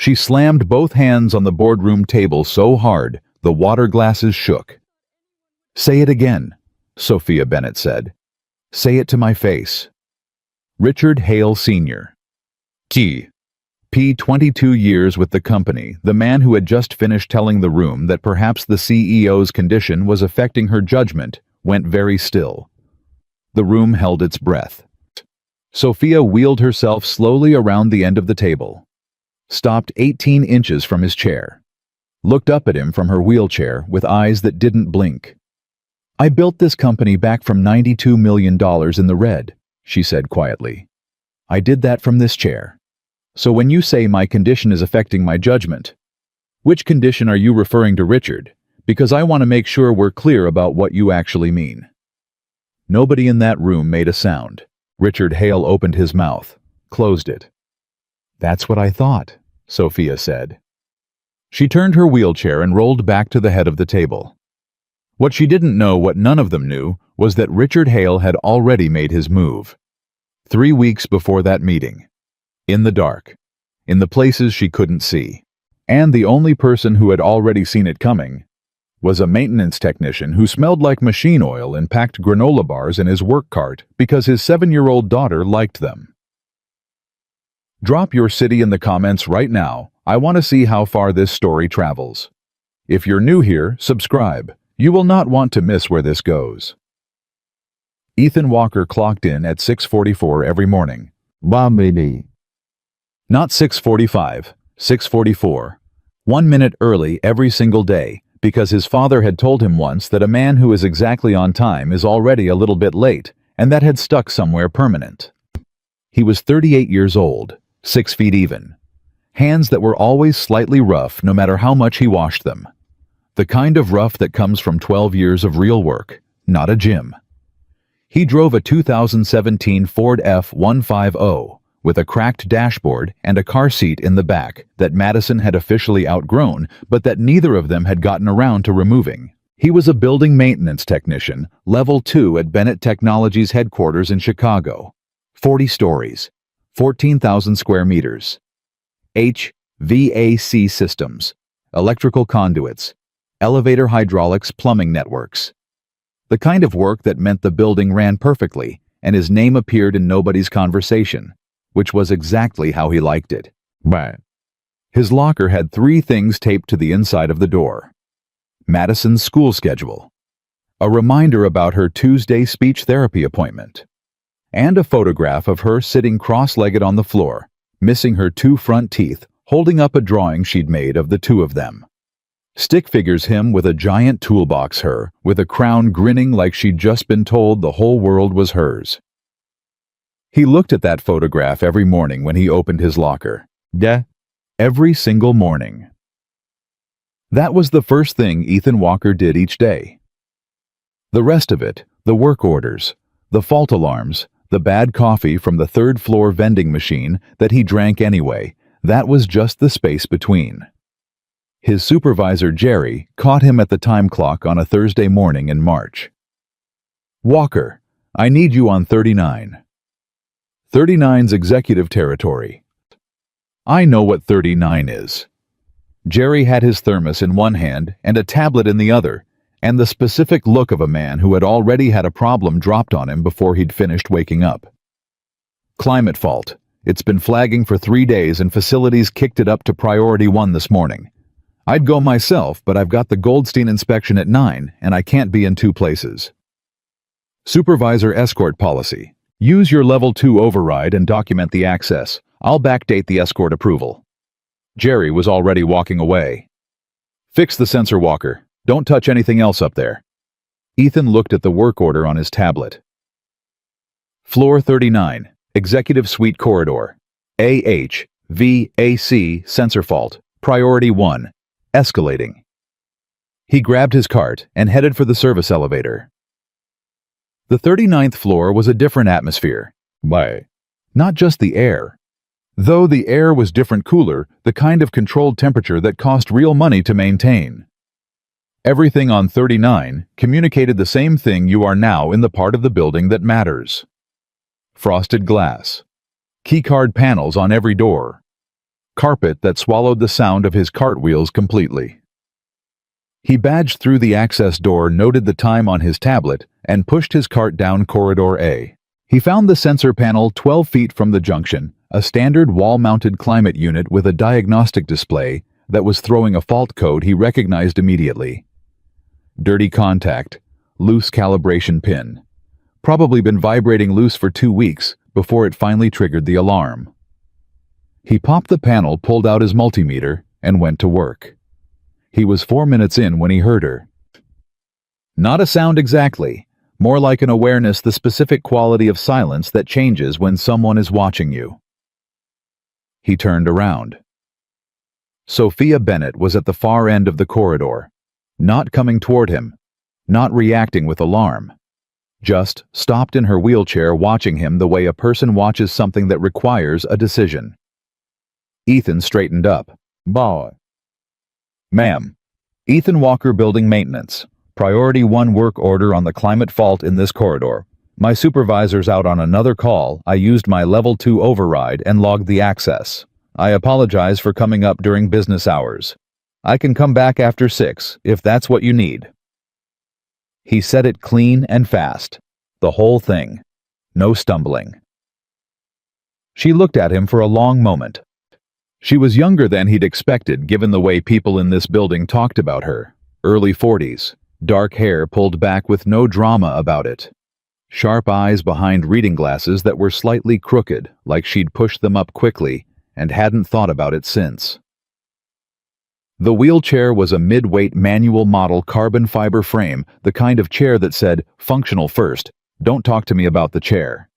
She slammed both hands on the boardroom table so hard the water glasses shook. "Say it again," Sophia Bennett said. "Say it to my face." Richard Hale Sr. P. 22 years with the company, the man who had just finished telling the room that perhaps the CEO's condition was affecting her judgment, went very still. The room held its breath. Sophia wheeled herself slowly around the end of the table, stopped 18 inches from his chair, looked up at him from her wheelchair with eyes that didn't blink. "I built this company back from $92 million in the red," she said quietly. "I did that from this chair. So when you say my condition is affecting my judgment, which condition are you referring to, Richard? Because I want to make sure we're clear about what you actually mean." Nobody in that room made a sound. Richard Hale opened his mouth, closed it. "That's what I thought," Sophia said. She turned her wheelchair and rolled back to the head of the table. What she didn't know, what none of them knew, was that Richard Hale had already made his move. 3 weeks before that meeting. In the dark. In the places she couldn't see. And the only person who had already seen it coming was a maintenance technician who smelled like machine oil and packed granola bars in his work cart because his 7-year-old daughter liked them. Drop your city in the comments right now. I want to see how far this story travels. If you're new here, subscribe. You will not want to miss where this goes. Ethan Walker clocked in at 6:44 every morning. Not 6:45, 6:44. 1 minute early every single day, because his father had told him once that a man who is exactly on time is already a little bit late, and that had stuck somewhere permanent. He was 38 years old, 6 feet even. Hands that were always slightly rough no matter how much he washed them. The kind of rough that comes from 12 years of real work, not a gym. He drove a 2017 Ford F-150 with a cracked dashboard and a car seat in the back that Madison had officially outgrown, but that neither of them had gotten around to removing. He was a building maintenance technician, level 2 at Bennett Technologies headquarters in Chicago. 40 stories, 14,000 square meters. HVAC systems, electrical conduits, elevator hydraulics, plumbing networks. The kind of work that meant the building ran perfectly, and his name appeared in nobody's conversation, which was exactly how he liked it. His locker had 3 things taped to the inside of the door. Madison's school schedule, a reminder about her Tuesday speech therapy appointment, and a photograph of her sitting cross-legged on the floor, missing her 2 front teeth, holding up a drawing she'd made of the 2 of them. Stick figures him with a giant toolbox, her, with a crown, grinning like she'd just been told the whole world was hers. He looked at that photograph every morning when he opened his locker. Every single morning. That was the first thing Ethan Walker did each day. The rest of it, the work orders, the fault alarms, the bad coffee from the 3rd floor vending machine that he drank anyway, that was just the space between. His supervisor, Jerry, caught him at the time clock on a Thursday morning in March. "Walker, I need you on 39. 39's executive territory." I know what 39 is. Jerry had his thermos in one hand and a tablet in the other, and the specific look of a man who had already had a problem dropped on him before he'd finished waking up. "Climate fault. It's been flagging for 3 days and facilities kicked it up to priority 1 this morning. I'd go myself, but I've got the Goldstein inspection at 9, and I can't be in 2 places. Supervisor escort policy. Use your level 2 override and document the access. I'll backdate the escort approval." Jerry was already walking away. "Fix the sensor, Walker. Don't touch anything else up there." Ethan looked at the work order on his tablet. Floor 39, Executive Suite Corridor. AHVAC sensor fault. Priority 1. Escalating. He grabbed his cart and headed for the service elevator. The 39th floor was a different atmosphere. Not just the air. Though the air was different, cooler, the kind of controlled temperature that cost real money to maintain. Everything on 39 communicated the same thing: you are now in the part of the building that matters. Frosted glass. Keycard panels on every door. carpet that swallowed the sound of his cartwheels completely. He badged through the access door, noted the time on his tablet, and pushed his cart down Corridor A. He found the sensor panel 12 feet from the junction, a standard wall-mounted climate unit with a diagnostic display that was throwing a fault code he recognized immediately. Dirty contact, loose calibration pin. Probably been vibrating loose for 2 weeks before it finally triggered the alarm. He popped the panel, pulled out his multimeter, and went to work. He was 4 minutes in when he heard her. Not a sound exactly, more like an awareness, the specific quality of silence that changes when someone is watching you. He turned around. Sophia Bennett was at the far end of the corridor, not coming toward him, not reacting with alarm, just stopped in her wheelchair, watching him the way a person watches something that requires a decision. Ethan straightened up. "Boy." "Ma'am, Ethan Walker, Building Maintenance. Priority 1 work order on the climate fault in this corridor. My supervisor's out on another call. I used my level 2 override and logged the access. I apologize for coming up during business hours. I can come back after 6 if that's what you need." He said it clean and fast. The whole thing. No stumbling. She looked at him for a long moment. She was younger than he'd expected, given the way people in this building talked about her. Early 40s, dark hair pulled back with no drama about it. Sharp eyes behind reading glasses that were slightly crooked, like she'd pushed them up quickly and hadn't thought about it since. The wheelchair was a mid-weight manual model carbon fiber frame, the kind of chair that said, "Functional first, don't talk to me about the chair."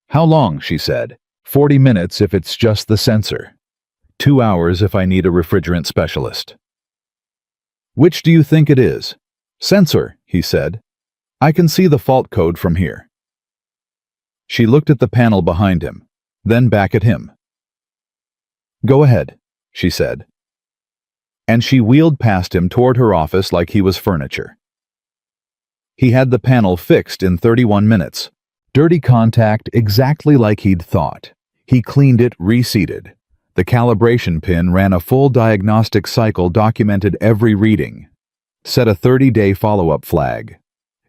"How long?" she said. 40 minutes if it's just the sensor. 2 hours if I need a refrigerant specialist." "Which do you think it is?" "Sensor," he said. "I can see the fault code from here." She looked at the panel behind him, then back at him. "Go ahead," she said. And she wheeled past him toward her office like he was furniture. He had the panel fixed in 31 minutes. Dirty contact, exactly like he'd thought. He cleaned it, reseated. The calibration pin ran a full diagnostic cycle, documented every reading. Set a 30-day follow-up flag.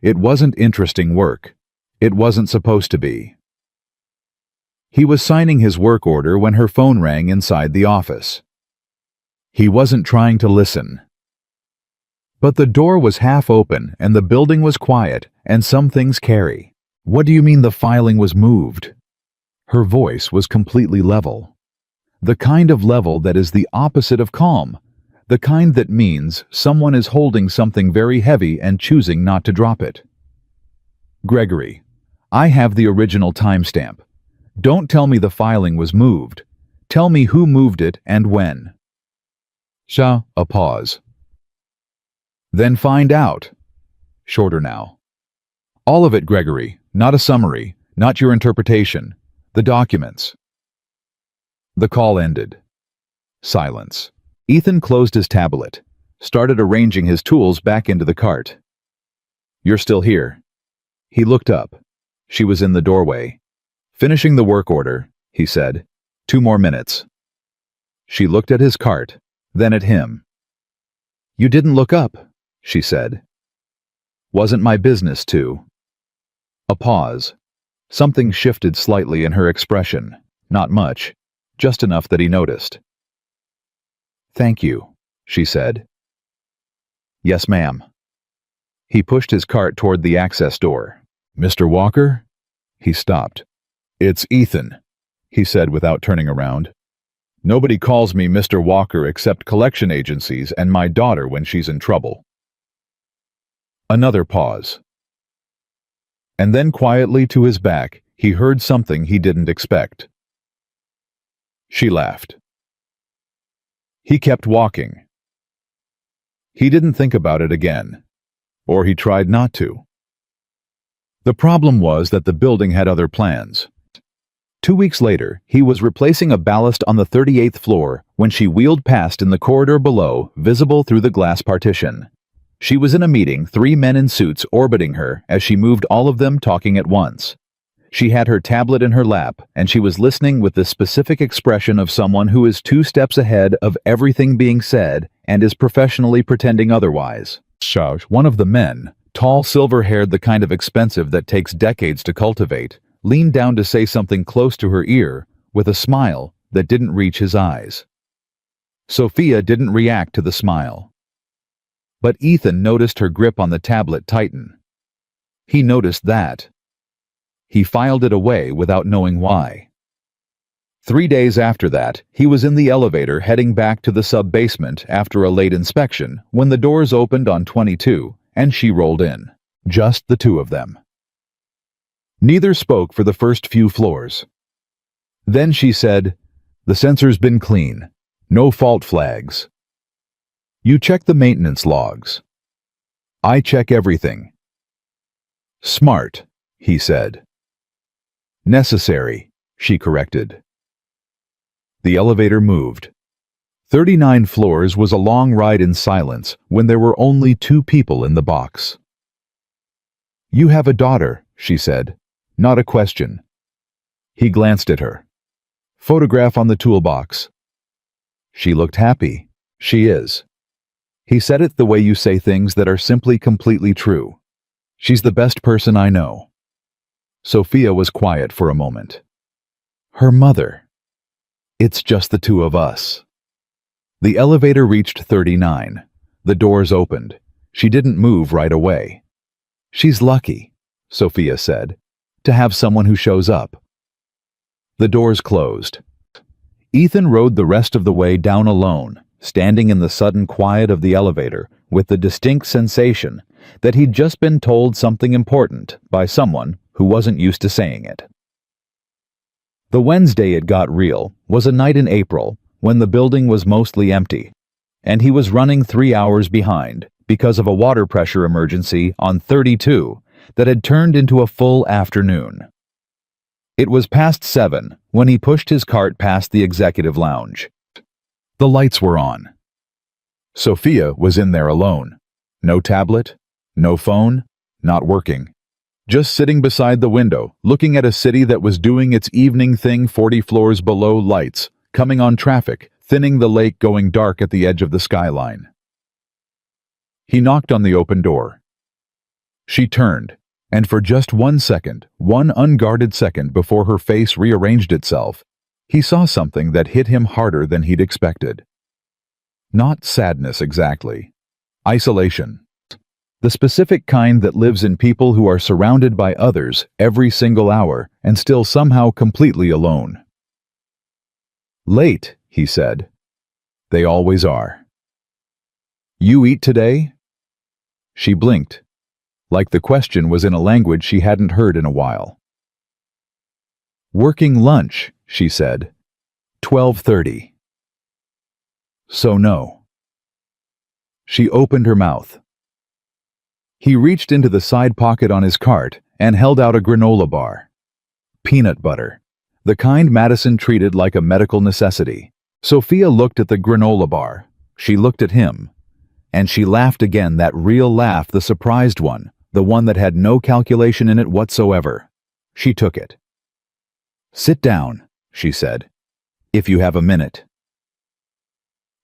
It wasn't interesting work. It wasn't supposed to be. He was signing his work order when her phone rang inside the office. He wasn't trying to listen. But the door was half open and the building was quiet, and some things carry. "What do you mean the filing was moved?" Her voice was completely level. The kind of level that is the opposite of calm. The kind that means someone is holding something very heavy and choosing not to drop it. "Gregory, I have the original timestamp. Don't tell me the filing was moved. Tell me who moved it and when." A pause. "Then find out." Shorter now. "All of it, Gregory, not a summary, not your interpretation. The documents." The call ended. Silence. Ethan closed his tablet, started arranging his tools back into the cart. "You're still here." He looked up. She was in the doorway. "Finishing the work order," he said. 2 more minutes." She looked at his cart, then at him. "You didn't look up," she said. "Wasn't my business to." A pause. Something shifted slightly in her expression. Not much, just enough that he noticed. "Thank you," she said. "Yes, ma'am." He pushed his cart toward the access door. "Mr. Walker?" He stopped. "It's Ethan," he said without turning around. "Nobody calls me Mr. Walker except collection agencies and my daughter when she's in trouble." Another pause. And then quietly to his back, he heard something he didn't expect. She laughed. He kept walking. He didn't think about it again, or he tried not to. The problem was that the building had other plans. 2 weeks later, he was replacing a ballast on the 38th floor when she wheeled past in the corridor below, visible through the glass partition. She was in a meeting, 3 men in suits orbiting her as she moved, all of them talking at once. She had her tablet in her lap, and she was listening with the specific expression of someone who is 2 steps ahead of everything being said and is professionally pretending otherwise. One of the men, tall, silver-haired, the kind of expensive that takes decades to cultivate, leaned down to say something close to her ear with a smile that didn't reach his eyes. Sophia didn't react to the smile. But Ethan noticed her grip on the tablet tighten. He noticed that. He filed it away without knowing why. 3 days after that, he was in the elevator heading back to the sub-basement after a late inspection when the doors opened on 22 and she rolled in. Just the two of them. Neither spoke for the first few floors. Then she said, "The sensor's been clean. No fault flags. You check the maintenance logs. I check everything." "Smart," he said. "Necessary," she corrected. The elevator moved. 39 floors was a long ride in silence when there were only 2 people in the box. "You have a daughter," she said. Not a question. He glanced at her. "Photograph on the toolbox." She looked happy. "She is." He said it the way you say things that are simply completely true. "She's the best person I know." Sophia was quiet for a moment. Her mother. "It's just the two of us." The elevator reached 39. The doors opened. She didn't move right away. "She's lucky," Sophia said, "to have someone who shows up." The doors closed. Ethan rode the rest of the way down alone, standing in the sudden quiet of the elevator with the distinct sensation that he'd just been told something important by someone who wasn't used to saying it. The Wednesday it got real was a night in April when the building was mostly empty, and he was running 3 hours behind because of a water pressure emergency on 32 that had turned into a full afternoon. It was past 7 when he pushed his cart past the executive lounge. The lights were on. Sophia was in there alone. No tablet, no phone, not working. Just sitting beside the window, looking at a city that was doing its evening thing 40 floors below, lights coming on traffic, thinning the lake, going dark at the edge of the skyline. He knocked on the open door. She turned, and for just 1 second, one unguarded second before her face rearranged itself, he saw something that hit him harder than he'd expected. Not sadness exactly. Isolation. The specific kind that lives in people who are surrounded by others every single hour and still somehow completely alone. "Late," he said. "They always are." "You eat today?" She blinked, like the question was in a language she hadn't heard in a while. "Working lunch," she said. 12:30. "So no." She opened her mouth. He reached into the side pocket on his cart and held out a granola bar. Peanut butter. The kind Madison treated like a medical necessity. Sophia looked at the granola bar. She looked at him. And she laughed again, that real laugh, the surprised one, the one that had no calculation in it whatsoever. She took it. "Sit down," she said, "if you have a minute."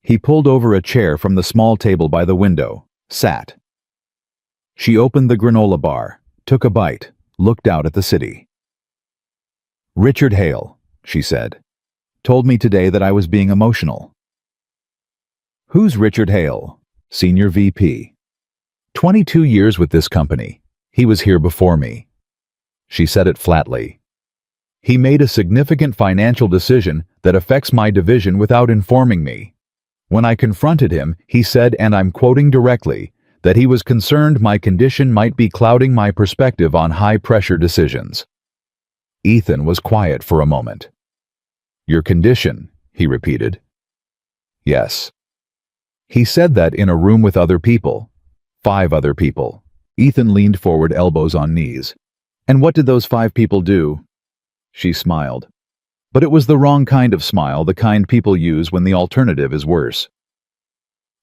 He pulled over a chair from the small table by the window, sat. She opened the granola bar, took a bite, looked out at the city. "Richard Hale," she said, "told me today that I was being emotional." "Who's Richard Hale?" "Senior VP. 22 years with this company. He was here before me." She said it flatly. "He made a significant financial decision that affects my division without informing me. When I confronted him, he said, and I'm quoting directly, that he was concerned my condition might be clouding my perspective on high-pressure decisions." Ethan was quiet for a moment. "Your condition," he repeated. "Yes." He said that in a room with other people. 5 other people. Ethan leaned forward, elbows on knees. "And what did those 5 people do?" She smiled. But it was the wrong kind of smile, the kind people use when the alternative is worse.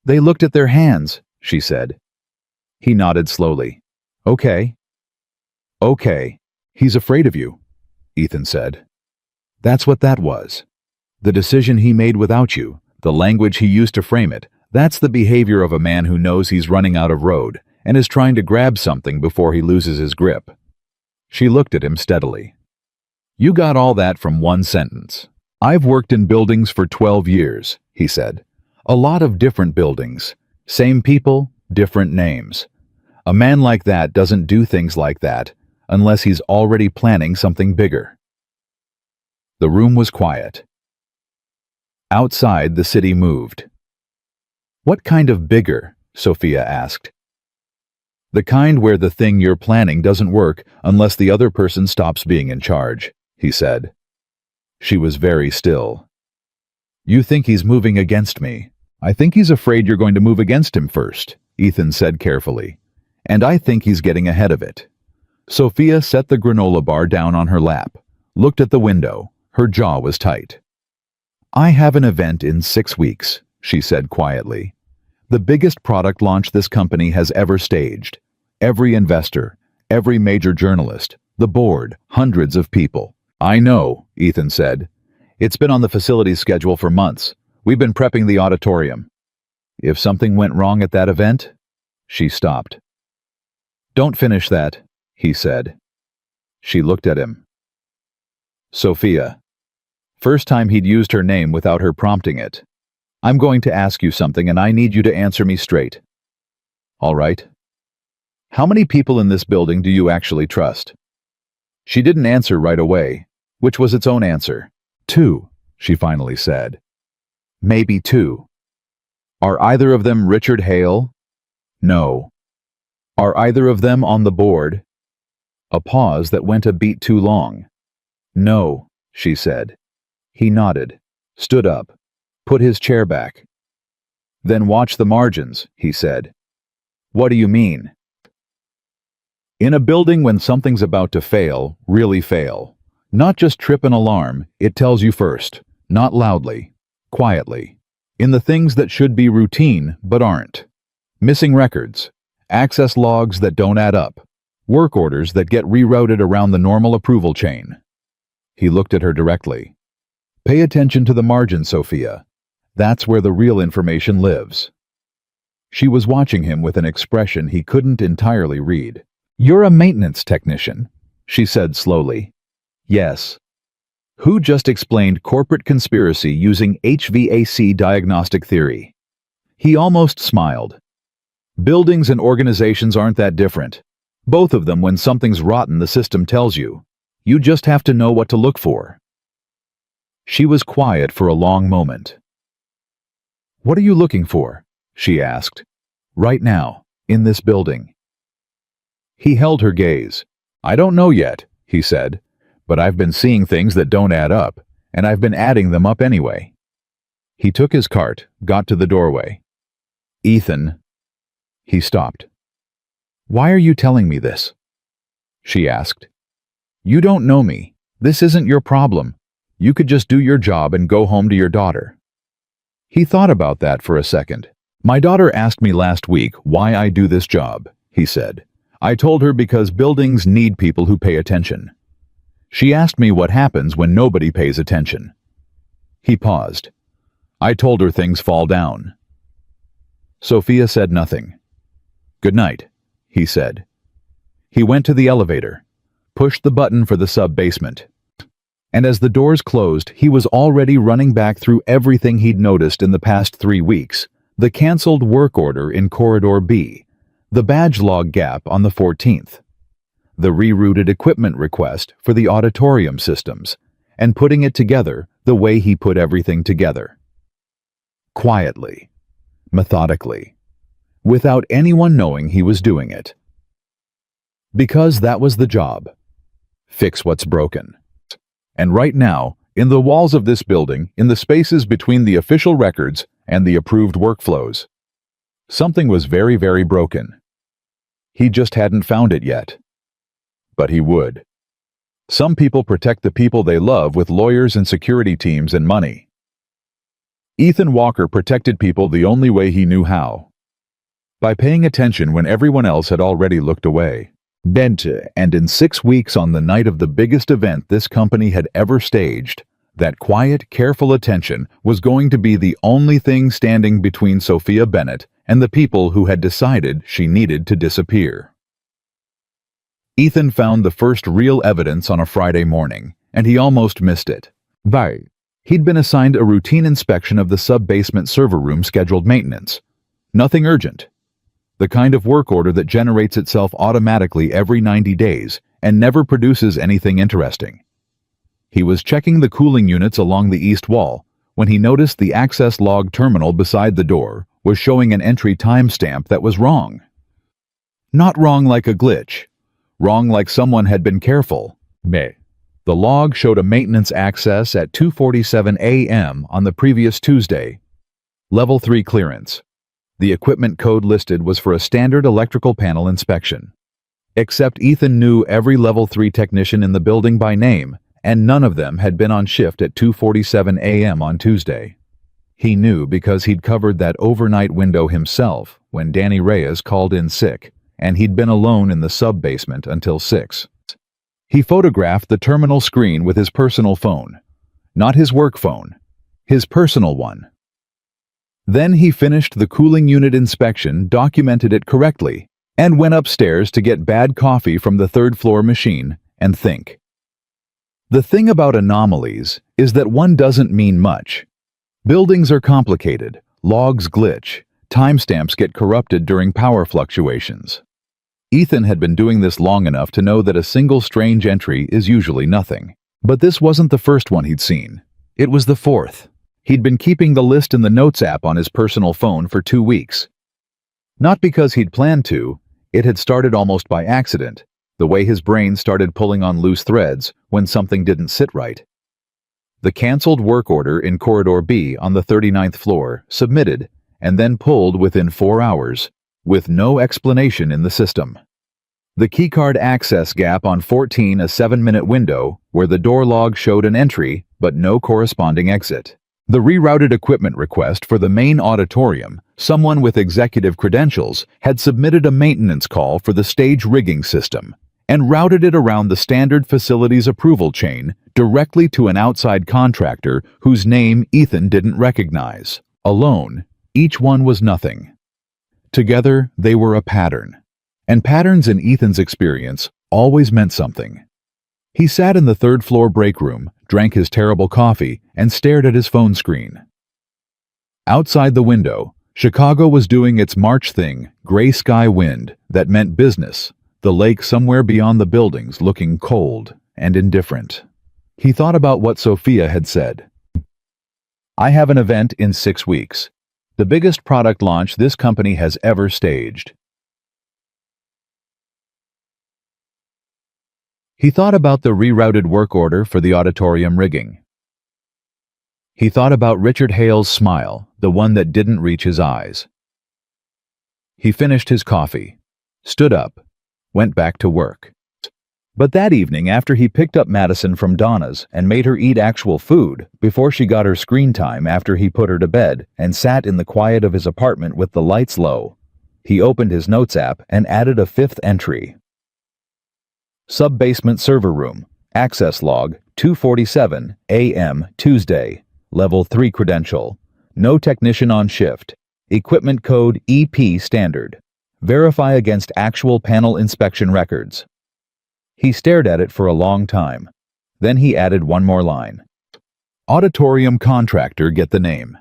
"They looked at their hands," she said. He nodded slowly. "Okay." "Okay. He's afraid of you. Ethan said. That's what that was. The decision he made without you, the language he used to frame it, that's the behavior of a man who knows he's running out of road and is trying to grab something before he loses his grip. She looked at him steadily. You got all that from one sentence. I've worked in buildings for 12 years, he said. A lot of different buildings. Same people, different names. A man like that doesn't do things like that unless he's already planning something bigger. The room was quiet. Outside, the city moved. What kind of bigger? Sophia asked. The kind where the thing you're planning doesn't work unless the other person stops being in charge, he said. She was very still. You think he's moving against me. I think he's afraid you're going to move against him first, Ethan said carefully. And I think he's getting ahead of it. Sophia set the granola bar down on her lap, looked at the window. Her jaw was tight. I have an event in 6 weeks, she said quietly. The biggest product launch this company has ever staged. Every investor, every major journalist, the board, hundreds of people. I know, Ethan said. It's been on the facilities schedule for months. We've been prepping the auditorium. If something went wrong at that event? She stopped. Don't finish that, he said. She looked at him. Sophia. First time he'd used her name without her prompting it. I'm going to ask you something and I need you to answer me straight. All right. How many people in this building do you actually trust? She didn't answer right away, which was its own answer. 2, she finally said. Maybe 2. Are either of them Richard Hale? No. Are either of them on the board? A pause that went a beat too long. No, she said. He nodded, stood up, put his chair back. Then watch the margins, he said. What do you mean? In a building when something's about to fail, really fail, not just trip an alarm, it tells you first, not loudly, quietly, in the things that should be routine but aren't. Missing records, access logs that don't add up, work orders that get rerouted around the normal approval chain. He looked at her directly. Pay attention to the margin, Sophia. That's where the real information lives. She was watching him with an expression he couldn't entirely read. You're a maintenance technician, she said slowly. Yes. Who just explained corporate conspiracy using HVAC diagnostic theory? He almost smiled. Buildings and organizations aren't that different. Both of them, when something's rotten, the system tells you. You just have to know what to look for. She was quiet for a long moment. What are you looking for? She asked. Right now, in this building. He held her gaze. I don't know yet, he said, but I've been seeing things that don't add up, and I've been adding them up anyway. He took his cart, got to the doorway. Ethan. He stopped. Why are you telling me this? She asked. You don't know me. This isn't your problem. You could just do your job and go home to your daughter. He thought about that for a second. My daughter asked me last week why I do this job, he said. I told her because buildings need people who pay attention. She asked me what happens when nobody pays attention. He paused. I told her things fall down. Sophia said nothing. Good night, he said. He went to the elevator, pushed the button for the sub-basement. And as the doors closed, he was already running back through everything he'd noticed in the past 3 weeks. The canceled work order in Corridor B, the badge log gap on the 14th, the rerouted equipment request for the auditorium systems, and putting it together the way he put everything together. Quietly, methodically, without anyone knowing he was doing it. Because that was the job. Fix what's broken. And right now, in the walls of this building, in the spaces between the official records and the approved workflows, something was very, very broken. He just hadn't found it yet. But he would. Some people protect the people they love with lawyers and security teams and money. Ethan Walker protected people the only way he knew how. By paying attention when everyone else had already looked away. Bent, and in 6 weeks on the night of the biggest event this company had ever staged, that quiet, careful attention was going to be the only thing standing between Sophia Bennett and the people who had decided she needed to disappear. Ethan found the first real evidence on a Friday morning, and he almost missed it. He'd been assigned a routine inspection of the sub-basement server room scheduled maintenance. Nothing urgent. The kind of work order that generates itself automatically every 90 days and never produces anything interesting. He was checking the cooling units along the east wall when he noticed the access log terminal beside the door was showing an entry timestamp that was wrong. Not wrong like a glitch. Wrong like someone had been careful. The log showed a maintenance access at 2:47 a.m. on the previous Tuesday. Level 3 clearance. The equipment code listed was for a standard electrical panel inspection. Except Ethan knew every Level 3 technician in the building by name, and none of them had been on shift at 2:47 a.m. on Tuesday. He knew because he'd covered that overnight window himself when Danny Reyes called in sick, and he'd been alone in the sub-basement until 6. He photographed the terminal screen with his personal phone. Not his work phone, his personal one. Then he finished the cooling unit inspection, documented it correctly, and went upstairs to get bad coffee from the third-floor machine and think. The thing about anomalies is that one doesn't mean much. Buildings are complicated, logs glitch, timestamps get corrupted during power fluctuations. Ethan had been doing this long enough to know that a single strange entry is usually nothing. But this wasn't the first one he'd seen. It was the fourth. He'd been keeping the list in the Notes app on his personal phone for 2 weeks. Not because he'd planned to, it had started almost by accident, the way his brain started pulling on loose threads when something didn't sit right. The canceled work order in Corridor B on the 39th floor, submitted, and then pulled within 4 hours, with no explanation in the system. The keycard access gap on 14, a 7-minute window, where the door log showed an entry, but no corresponding exit. The rerouted equipment request for the main auditorium, someone with executive credentials had submitted a maintenance call for the stage rigging system and routed it around the standard facilities approval chain directly to an outside contractor whose name Ethan didn't recognize. Alone, each one was nothing. Together, they were a pattern. And patterns in Ethan's experience always meant something. He sat in the third-floor break room, drank his terrible coffee, and stared at his phone screen. Outside the window, Chicago was doing its March thing, gray sky wind, that meant business, the lake somewhere beyond the buildings looking cold and indifferent. He thought about what Sophia had said. I have an event in 6 weeks. The biggest product launch this company has ever staged. He thought about the rerouted work order for the auditorium rigging. He thought about Richard Hale's smile, the one that didn't reach his eyes. He finished his coffee, stood up, went back to work. But that evening, after he picked up Madison from Donna's and made her eat actual food before she got her screen time after he put her to bed and sat in the quiet of his apartment with the lights low, he opened his Notes app and added a 5th entry. Sub-basement server room, access log, 2:47 a.m. Tuesday, Level 3 credential, no technician on shift, equipment code EP standard, verify against actual panel inspection records. He stared at it for a long time. Then he added one more line. Auditorium contractor, get the name.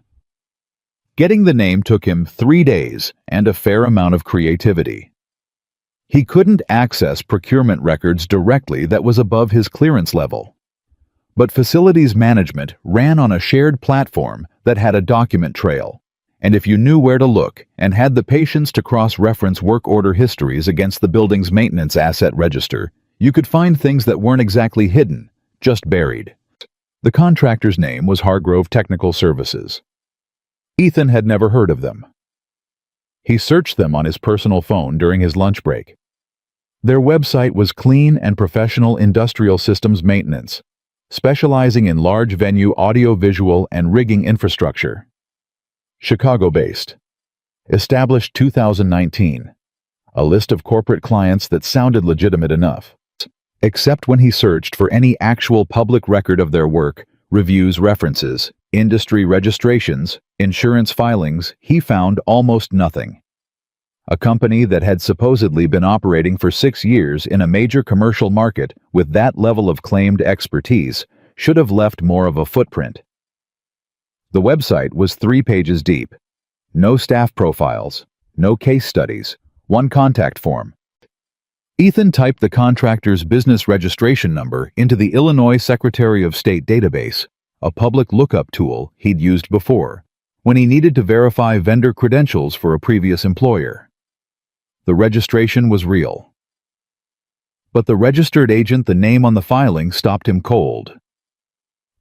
Getting the name took him 3 days and a fair amount of creativity. He couldn't access procurement records directly that was above his clearance level. But facilities management ran on a shared platform that had a document trail, and if you knew where to look and had the patience to cross-reference work order histories against the building's maintenance asset register, you could find things that weren't exactly hidden, just buried. The contractor's name was Hargrove Technical Services. Ethan had never heard of them. He searched them on his personal phone during his lunch break. Their website was Clean and Professional Industrial Systems Maintenance, specializing in large venue audio-visual and rigging infrastructure. Chicago-based. Established 2019. A list of corporate clients that sounded legitimate enough. Except when he searched for any actual public record of their work, reviews, references, industry registrations, insurance filings, he found almost nothing. A company that had supposedly been operating for 6 years in a major commercial market with that level of claimed expertise should have left more of a footprint. The website was 3 pages deep. No staff profiles, no case studies, one contact form. Ethan typed the contractor's business registration number into the Illinois Secretary of State database, a public lookup tool he'd used before, when he needed to verify vendor credentials for a previous employer. The registration was real. But the registered agent, the name on the filing, stopped him cold.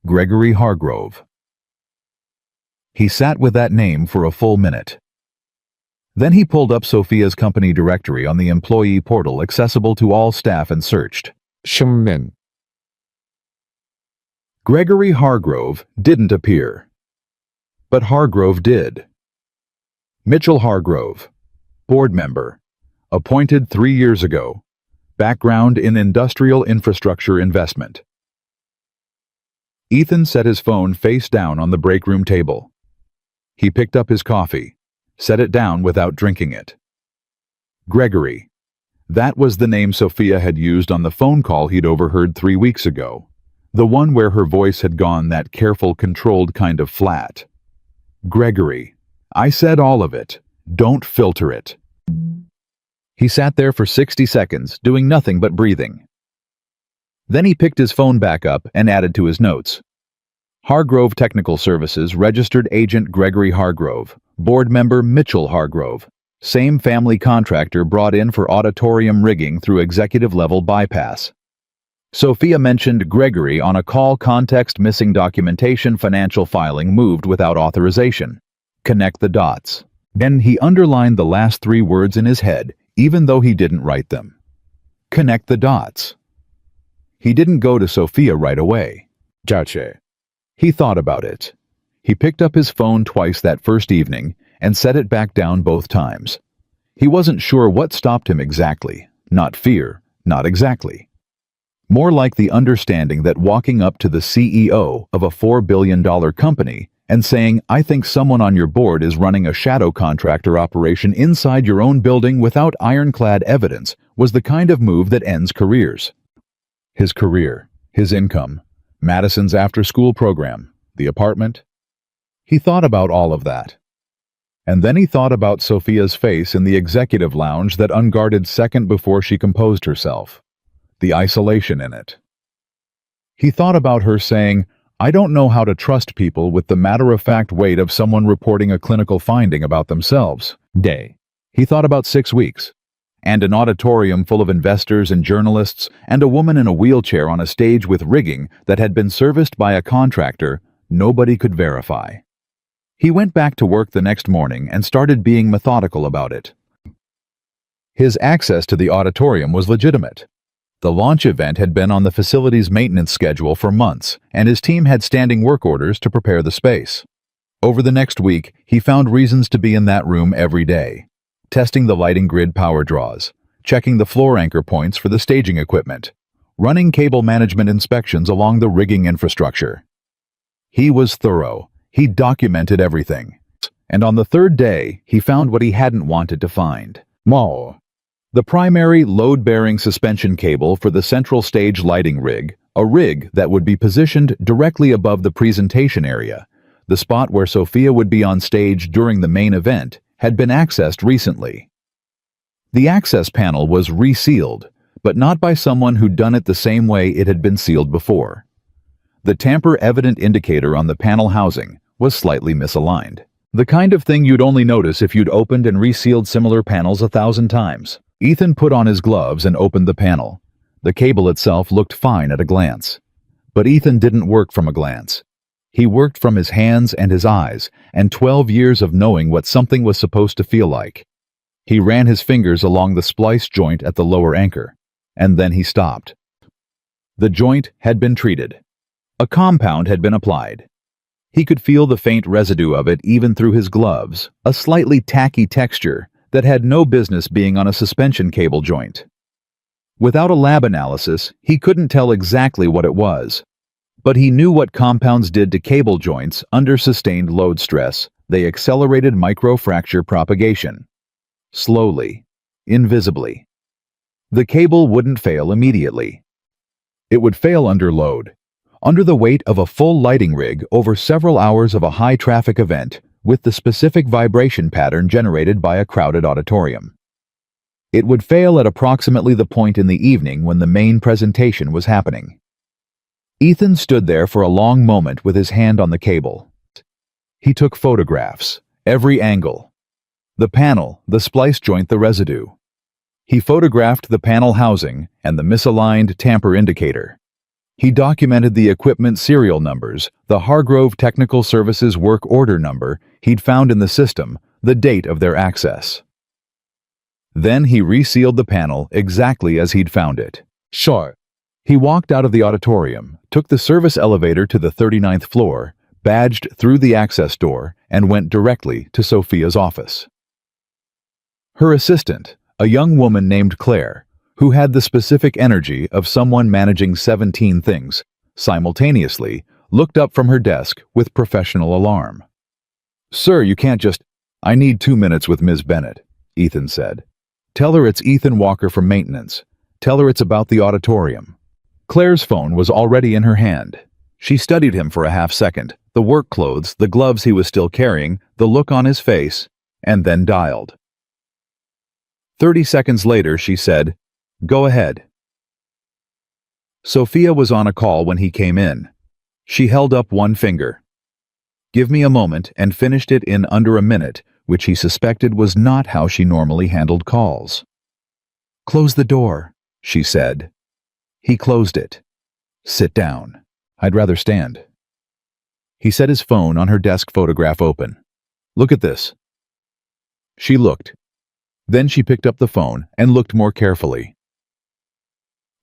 Gregory Hargrove. He sat with that name for a full minute. Then he pulled up Sophia's company directory on the employee portal accessible to all staff and searched. Shummin. Gregory Hargrove didn't appear. But Hargrove did. Mitchell Hargrove, board member, appointed 3 years ago, background in industrial infrastructure investment. Ethan set his phone face down on the break room table. He picked up his coffee, set it down without drinking it. Gregory. That was the name Sophia had used on the phone call he'd overheard 3 weeks ago, the one where her voice had gone that careful, controlled kind of flat. Gregory. I said all of it. Don't filter it. He sat there for 60 seconds, doing nothing but breathing. Then he picked his phone back up and added to his notes. Hargrove Technical Services, registered agent Gregory Hargrove, board member Mitchell Hargrove, same family contractor brought in for auditorium rigging through executive-level bypass. Sophia mentioned Gregory on a call, context missing, documentation, financial filing moved without authorization. Connect the dots. Then he underlined the last 3 words in his head, even though he didn't write them. Connect the dots. He didn't go to Sophia right away. Jache. He thought about it. He picked up his phone twice that first evening and set it back down both times. He wasn't sure what stopped him exactly. Not fear, not exactly. More like the understanding that walking up to the CEO of a $4 billion company and saying, I think someone on your board is running a shadow contractor operation inside your own building without ironclad evidence, was the kind of move that ends careers. His career, his income, Madison's after-school program, the apartment. He thought about all of that. And then he thought about Sophia's face in the executive lounge that unguarded second before she composed herself. The isolation in it. He thought about her saying, I don't know how to trust people with the matter-of-fact weight of someone reporting a clinical finding about themselves. Day. He thought about 6 weeks. And an auditorium full of investors and journalists, and a woman in a wheelchair on a stage with rigging that had been serviced by a contractor nobody could verify. He went back to work the next morning and started being methodical about it. His access to the auditorium was legitimate. The launch event had been on the facility's maintenance schedule for months, and his team had standing work orders to prepare the space. Over the next week, he found reasons to be in that room every day, testing the lighting grid power draws, checking the floor anchor points for the staging equipment, running cable management inspections along the rigging infrastructure. He was thorough. He documented everything. And on the 3rd day, he found what he hadn't wanted to find. Mo. The primary load-bearing suspension cable for the central stage lighting rig, a rig that would be positioned directly above the presentation area, the spot where Sophia would be on stage during the main event, had been accessed recently. The access panel was resealed, but not by someone who'd done it the same way it had been sealed before. The tamper-evident indicator on the panel housing was slightly misaligned. The kind of thing you'd only notice if you'd opened and resealed similar panels 1,000 times. Ethan put on his gloves and opened the panel. The cable itself looked fine at a glance. But Ethan didn't work from a glance. He worked from his hands and his eyes, and 12 years of knowing what something was supposed to feel like. He ran his fingers along the splice joint at the lower anchor, and then he stopped. The joint had been treated. A compound had been applied. He could feel the faint residue of it even through his gloves, a slightly tacky texture that had no business being on a suspension cable joint. Without a lab analysis, he couldn't tell exactly what it was. But he knew what compounds did to cable joints under sustained load stress. They accelerated microfracture propagation. Slowly, invisibly. The cable wouldn't fail immediately. It would fail under load, under the weight of a full lighting rig over several hours of a high-traffic event with the specific vibration pattern generated by a crowded auditorium. It would fail at approximately the point in the evening when the main presentation was happening. Ethan stood there for a long moment with his hand on the cable. He took photographs, every angle. The panel, the splice joint, the residue. He photographed the panel housing and the misaligned tamper indicator. He documented the equipment serial numbers, the Hargrove Technical Services work order number he'd found in the system, the date of their access. Then he resealed the panel exactly as he'd found it. Sure. He walked out of the auditorium, took the service elevator to the 39th floor, badged through the access door, and went directly to Sophia's office. Her assistant, a young woman named Claire, who had the specific energy of someone managing 17 things, simultaneously, looked up from her desk with professional alarm. "Sir, you can't just—" "I need 2 minutes with Ms. Bennett," Ethan said. "Tell her it's Ethan Walker from maintenance. Tell her it's about the auditorium." Claire's phone was already in her hand. She studied him for a half-second, the work clothes, the gloves he was still carrying, the look on his face, and then dialed. 30 seconds later, she said, "Go ahead." Sophia was on a call when he came in. She held up one finger. "Give me a moment," and finished it in under a minute, which he suspected was not how she normally handled calls. "Close the door," she said. He closed it. "Sit down. I'd rather stand." He set his phone on her desk photograph open. "Look at this." She looked. Then she picked up the phone and looked more carefully.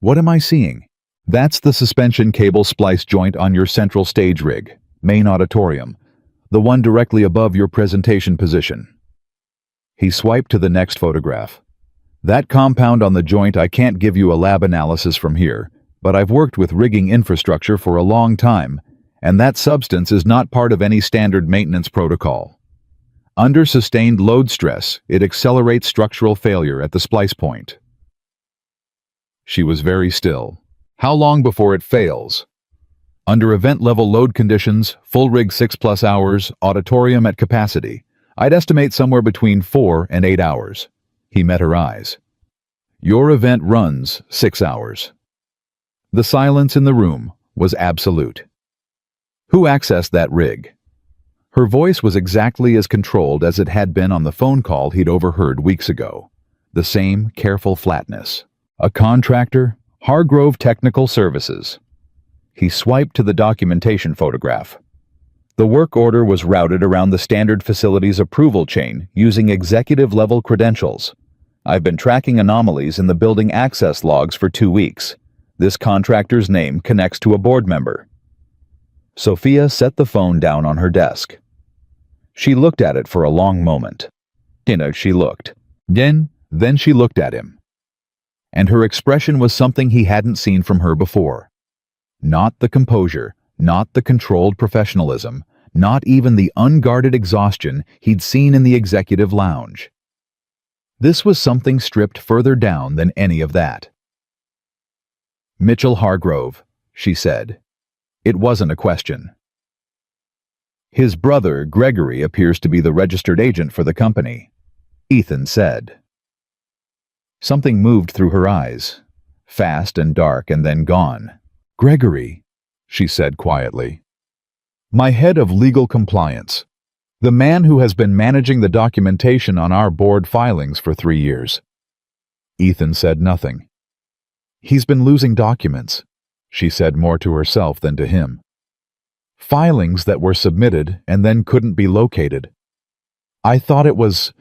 "What am I seeing?" "That's the suspension cable splice joint on your central stage rig, main auditorium, the one directly above your presentation position." He swiped to the next photograph. "That compound on the joint, I can't give you a lab analysis from here, but I've worked with rigging infrastructure for a long time, and that substance is not part of any standard maintenance protocol. Under sustained load stress, it accelerates structural failure at the splice point." She was very still. "How long before it fails?" "Under event-level load conditions, full rig 6+ hours, auditorium at capacity. I'd estimate somewhere between 4 and 8 hours. He met her eyes. "Your event runs 6 hours. The silence in the room was absolute. "Who accessed that rig?" Her voice was exactly as controlled as it had been on the phone call he'd overheard weeks ago. The same careful flatness. "A contractor, Hargrove Technical Services." He swiped to the documentation photograph. The work order was routed around the standard facilities approval chain using executive-level credentials. "I've been tracking anomalies in the building access logs for 2 weeks. This contractor's name connects to a board member." Sophia set the phone down on her desk. She looked at it for a long moment. She looked. Then she looked at him. And her expression was something he hadn't seen from her before. Not the composure, not the controlled professionalism, not even the unguarded exhaustion he'd seen in the executive lounge. This was something stripped further down than any of that. "Mitchell Hargrove," she said. It wasn't a question. "His brother, Gregory, appears to be the registered agent for the company," Ethan said. Something moved through her eyes, fast and dark and then gone. "Gregory," she said quietly. "My head of legal compliance. The man who has been managing the documentation on our board filings for 3 years." Ethan said nothing. "He's been losing documents," she said more to herself than to him. "Filings that were submitted and then couldn't be located. I thought it was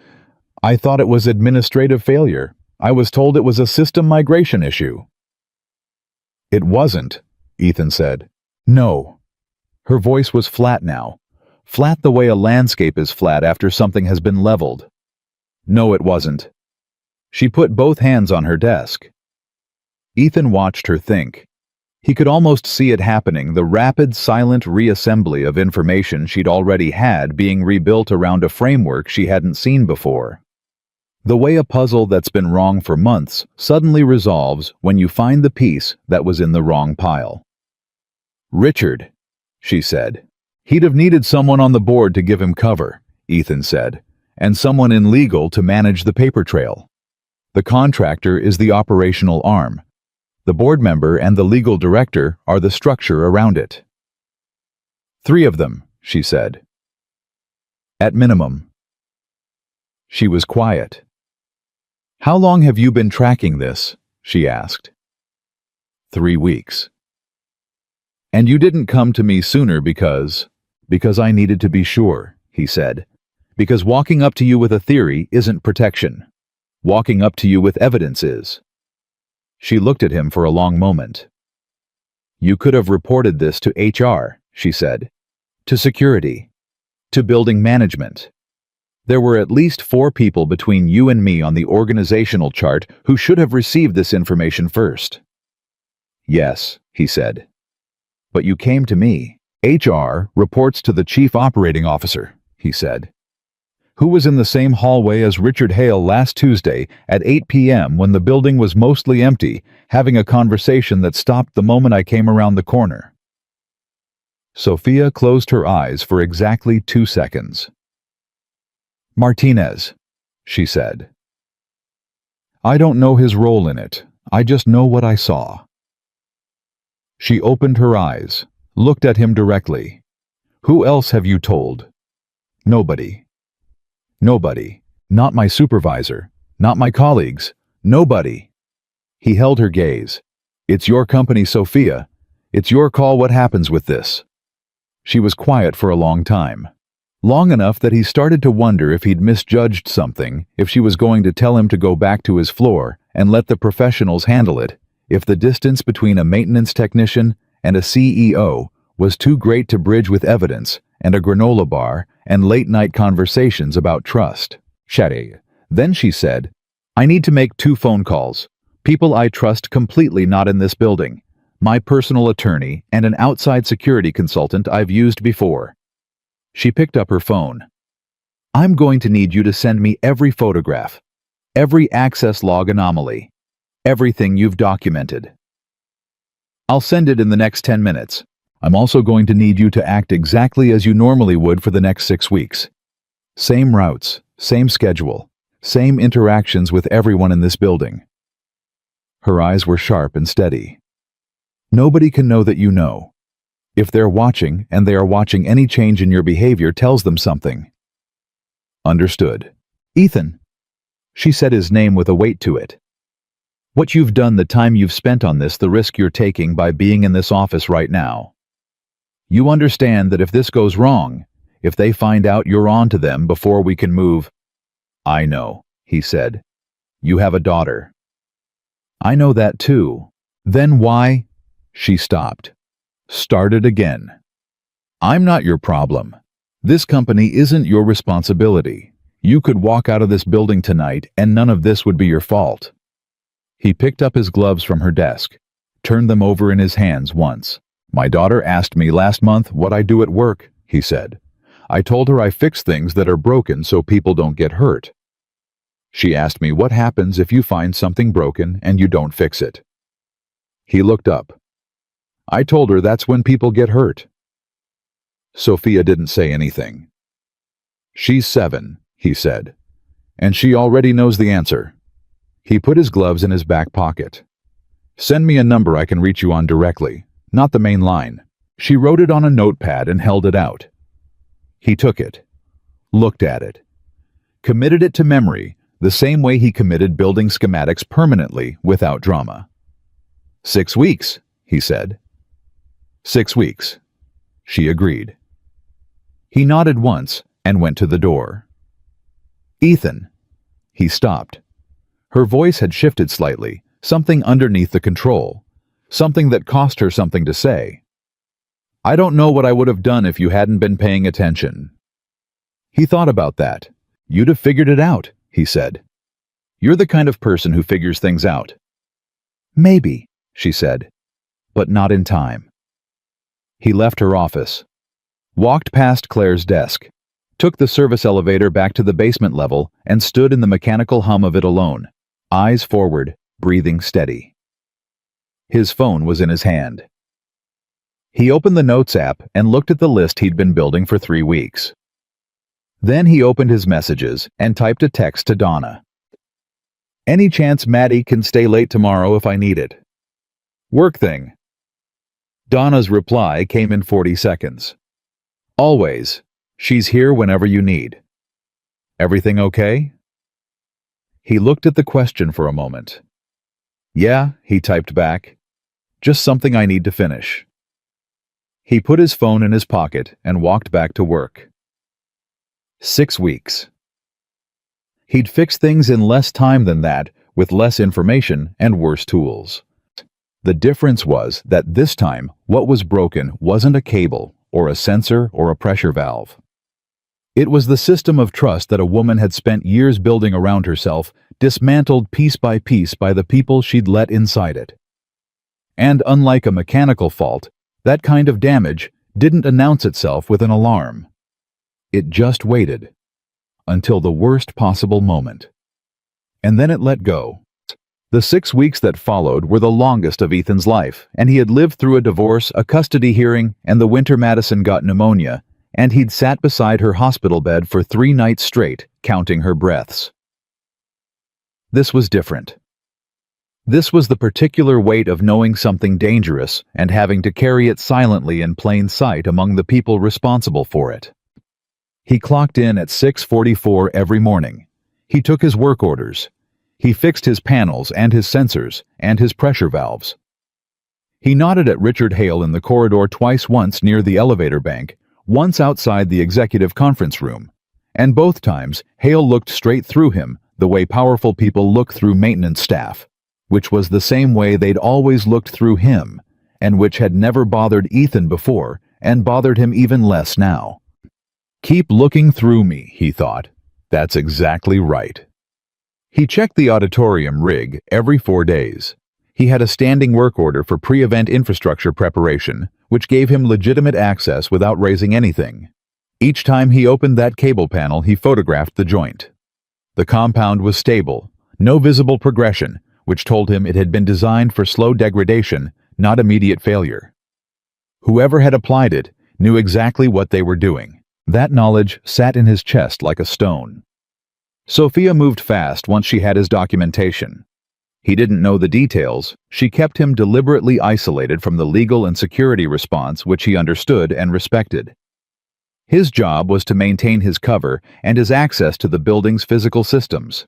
administrative failure. I was told it was a system migration issue." "It wasn't," Ethan said. "No." Her voice was flat now. Flat the way a landscape is flat after something has been leveled. No, it wasn't. She put both hands on her desk. Ethan watched her think. He could almost see it happening, the rapid, silent reassembly of information she'd already had being rebuilt around a framework she hadn't seen before. The way a puzzle that's been wrong for months suddenly resolves when you find the piece that was in the wrong pile. Richard, she said. He'd have needed someone on the board to give him cover, Ethan said, and someone in legal to manage the paper trail. The contractor is the operational arm. The board member and the legal director are the structure around it. 3 of them, she said. At minimum. She was quiet. How long have you been tracking this? She asked. 3 weeks. And you didn't come to me sooner because I needed to be sure, he said. Because walking up to you with a theory isn't protection. Walking up to you with evidence is. She looked at him for a long moment. You could have reported this to HR, she said. To security. To building management. There were at least 4 people between you and me on the organizational chart who should have received this information first. Yes, he said. But you came to me. HR reports to the chief operating officer, he said. Who was in the same hallway as Richard Hale last Tuesday at 8 p.m. when the building was mostly empty, having a conversation that stopped the moment I came around the corner. Sophia closed her eyes for exactly 2 seconds. Martinez, she said. I don't know his role in it. I just know what I saw. She opened her eyes, looked at him directly. Who else have you told? Nobody. Nobody. Not my supervisor. Not my colleagues. Nobody. He held her gaze. It's your company, Sophia. It's your call what happens with this. She was quiet for a long time. Long enough that he started to wonder if he'd misjudged something, if she was going to tell him to go back to his floor and let the professionals handle it, if the distance between a maintenance technician and a CEO was too great to bridge with evidence and a granola bar and late-night conversations about trust. Chatty. Then she said, I need to make 2 phone calls. People I trust completely not in this building. My personal attorney and an outside security consultant I've used before. She picked up her phone. I'm going to need you to send me every photograph, every access log anomaly, everything you've documented. I'll send it in the next 10 minutes. I'm also going to need you to act exactly as you normally would for the next 6 weeks. Same routes, same schedule, same interactions with everyone in this building. Her eyes were sharp and steady. Nobody can know that you know. If they're watching and they are watching, any change in your behavior tells them something. Understood. Ethan. She said his name with a weight to it. What you've done, the time you've spent on this, the risk you're taking by being in this office right now. You understand that if this goes wrong, if they find out you're on to them before we can move. I know, he said. You have a daughter. I know that too. Then why? She stopped. Started again. I'm not your problem. This company isn't your responsibility. You could walk out of this building tonight and none of this would be your fault. He picked up his gloves from her desk, turned them over in his hands once. My daughter asked me last month what I do at work, he said. I told her I fix things that are broken so people don't get hurt. She asked me what happens if you find something broken and you don't fix it. He looked up. I told her that's when people get hurt. Sophia didn't say anything. She's 7, he said, and she already knows the answer. He put his gloves in his back pocket. Send me a number I can reach you on directly, not the main line. She wrote it on a notepad and held it out. He took it, looked at it, committed it to memory the same way he committed building schematics permanently without drama. 6 weeks, he said. 6 weeks. She agreed. He nodded once and went to the door. Ethan. He stopped. Her voice had shifted slightly, something underneath the control, something that cost her something to say. I don't know what I would have done if you hadn't been paying attention. He thought about that. You'd have figured it out, he said. "You're the kind of person who figures things out." "Maybe," she said, "but not in time." He left her office, walked past Claire's desk, took the service elevator back to the basement level, and stood in the mechanical hum of it alone, eyes forward, breathing steady. His phone was in his hand. He opened the Notes app and looked at the list he'd been building for 3 weeks. Then he opened his messages and typed a text to Donna. "Any chance Maddie can stay late tomorrow if I need it? Work thing." Donna's reply came in 40 seconds. "Always. She's here whenever you need. Everything okay?" He looked at the question for a moment. "Yeah," he typed back. "Just something I need to finish." He put his phone in his pocket and walked back to work. 6 weeks. He'd fix things in less time than that, with less information and worse tools. The difference was that this time, what was broken wasn't a cable, or a sensor, or a pressure valve. It was the system of trust that a woman had spent years building around herself, dismantled piece by the people she'd let inside it. And unlike a mechanical fault, that kind of damage didn't announce itself with an alarm. It just waited until the worst possible moment. And then it let go. The 6 weeks that followed were the longest of Ethan's life, and he had lived through a divorce, a custody hearing, and the winter Madison got pneumonia, and he'd sat beside her hospital bed for 3 nights straight, counting her breaths. This was different. This was the particular weight of knowing something dangerous and having to carry it silently in plain sight among the people responsible for it. He clocked in at 6:44 every morning. He took his work orders. He fixed his panels and his sensors and his pressure valves. He nodded at Richard Hale in the corridor twice, once near the elevator bank, once outside the executive conference room, and both times Hale looked straight through him, the way powerful people look through maintenance staff, which was the same way they'd always looked through him, and which had never bothered Ethan before, and bothered him even less now. "Keep looking through me," he thought. "That's exactly right." He checked the auditorium rig every 4 days. He had a standing work order for pre-event infrastructure preparation, which gave him legitimate access without raising anything. Each time he opened that cable panel, he photographed the joint. The compound was stable, no visible progression, which told him it had been designed for slow degradation, not immediate failure. Whoever had applied it knew exactly what they were doing. That knowledge sat in his chest like a stone. Sophia moved fast once she had his documentation. He didn't know the details. She kept him deliberately isolated from the legal and security response, which he understood and respected. His job was to maintain his cover and his access to the building's physical systems.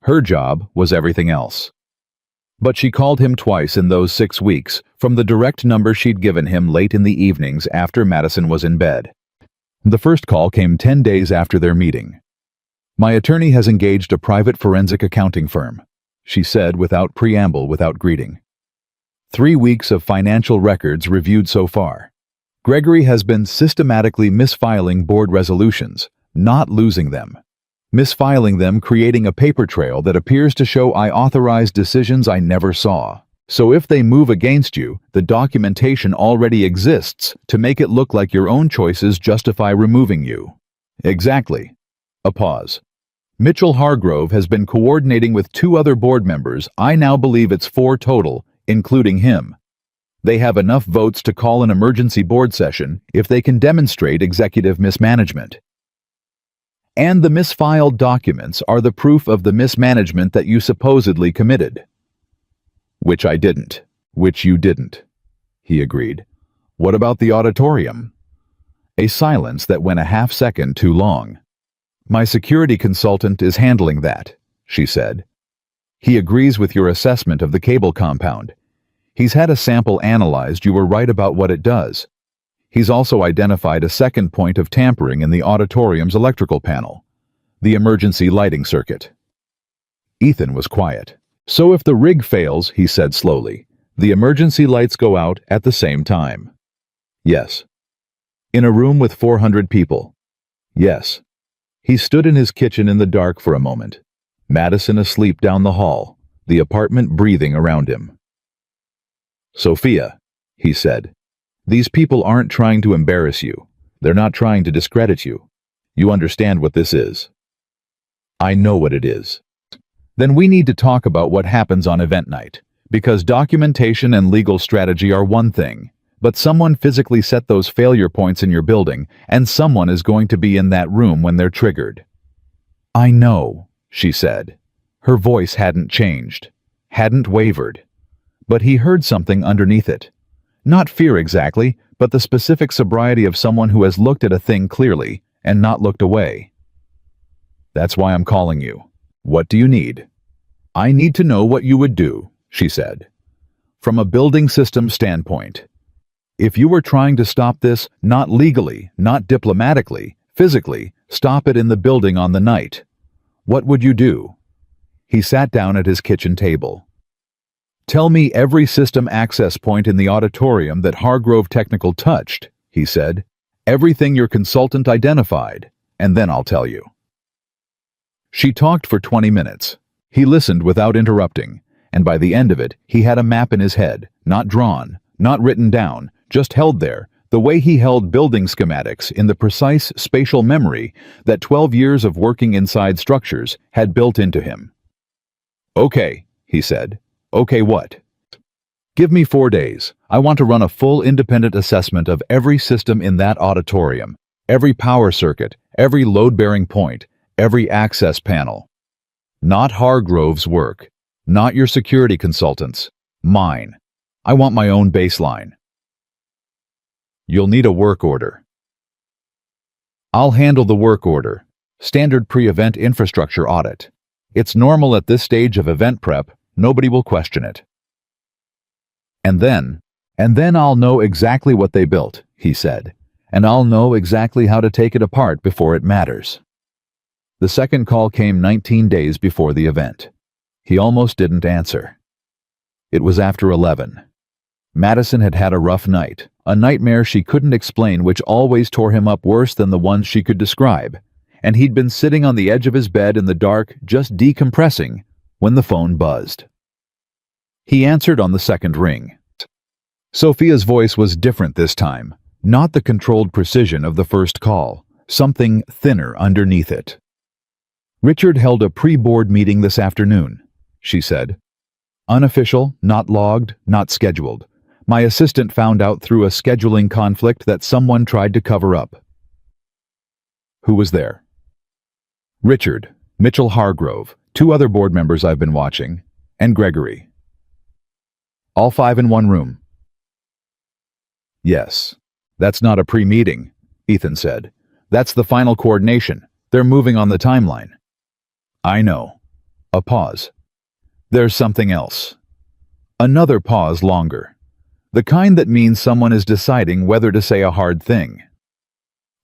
Her job was everything else. But she called him twice in those 6 weeks, from the direct number she'd given him late in the evenings after Madison was in bed. The first call came 10 days after their meeting. "My attorney has engaged a private forensic accounting firm," she said without preamble, without greeting. 3 weeks of financial records reviewed so far. Gregory has been systematically misfiling board resolutions, not losing them. Misfiling them, creating a paper trail that appears to show I authorized decisions I never saw. So if they move against you, the documentation already exists to make it look like your own choices justify removing you. Exactly. A pause. Mitchell Hargrove has been coordinating with 2 other board members. I now believe it's 4 total, including him. They have enough votes to call an emergency board session if they can demonstrate executive mismanagement. And the misfiled documents are the proof of the mismanagement that you supposedly committed. Which I didn't. Which you didn't, he agreed. What about the auditorium? A silence that went a half second too long. My security consultant is handling that, she said. He agrees with your assessment of the cable compound. He's had a sample analyzed. You were right about what it does. He's also identified a second point of tampering in the auditorium's electrical panel, the emergency lighting circuit. Ethan was quiet. So if the rig fails, he said slowly, the emergency lights go out at the same time. Yes. In a room with 400 people. Yes. He stood in his kitchen in the dark for a moment. Madison asleep down the hall, the apartment breathing around him. "Sophia," he said, "these people aren't trying to embarrass you. They're not trying to discredit you. You understand what this is." "I know what it is." "Then we need to talk about what happens on event night, because documentation and legal strategy are one thing, but someone physically set those failure points in your building, and someone is going to be in that room when they're triggered." "I know," she said. Her voice hadn't changed, hadn't wavered. But he heard something underneath it. Not fear exactly, but the specific sobriety of someone who has looked at a thing clearly and not looked away. "That's why I'm calling you. What do you need?" "I need to know what you would do," she said. "From a building system standpoint. If you were trying to stop this, not legally, not diplomatically, physically, stop it in the building on the night, what would you do?" He sat down at his kitchen table. "Tell me every system access point in the auditorium that Hargrove Technical touched," he said. "Everything your consultant identified, and then I'll tell you." She talked for 20 minutes. He listened without interrupting, and by the end of it, he had a map in his head, not drawn, not written down, just held there, the way he held building schematics in the precise spatial memory that 12 years of working inside structures had built into him. "Okay," he said. "Okay, what?" "Give me 4 days. I want to run a full independent assessment of every system in that auditorium, every power circuit, every load-bearing point, every access panel. Not Hargrove's work, not your security consultants, mine. I want my own baseline." "You'll need a work order." "I'll handle the work order. Standard pre-event infrastructure audit. It's normal at this stage of event prep. Nobody will question it. And then I'll know exactly what they built," he said, "and I'll know exactly how to take it apart before it matters." The second call came 19 days before the event. He almost didn't answer. It was after 11. Madison had had a rough night, a nightmare she couldn't explain which always tore him up worse than the ones she could describe, and he'd been sitting on the edge of his bed in the dark, just decompressing, when the phone buzzed. He answered on the second ring. Sophia's voice was different this time, not the controlled precision of the first call, something thinner underneath it. "Richard held a pre-board meeting this afternoon," she said. "Unofficial, not logged, not scheduled. My assistant found out through a scheduling conflict that someone tried to cover up." "Who was there?" "Richard, Mitchell Hargrove, 2 other board members I've been watching, and Gregory." "All 5 in one room?" "Yes. That's not a pre-meeting," Ethan said. "That's the final coordination. They're moving on the timeline." "I know." A pause. "There's something else." Another pause longer. The kind that means someone is deciding whether to say a hard thing.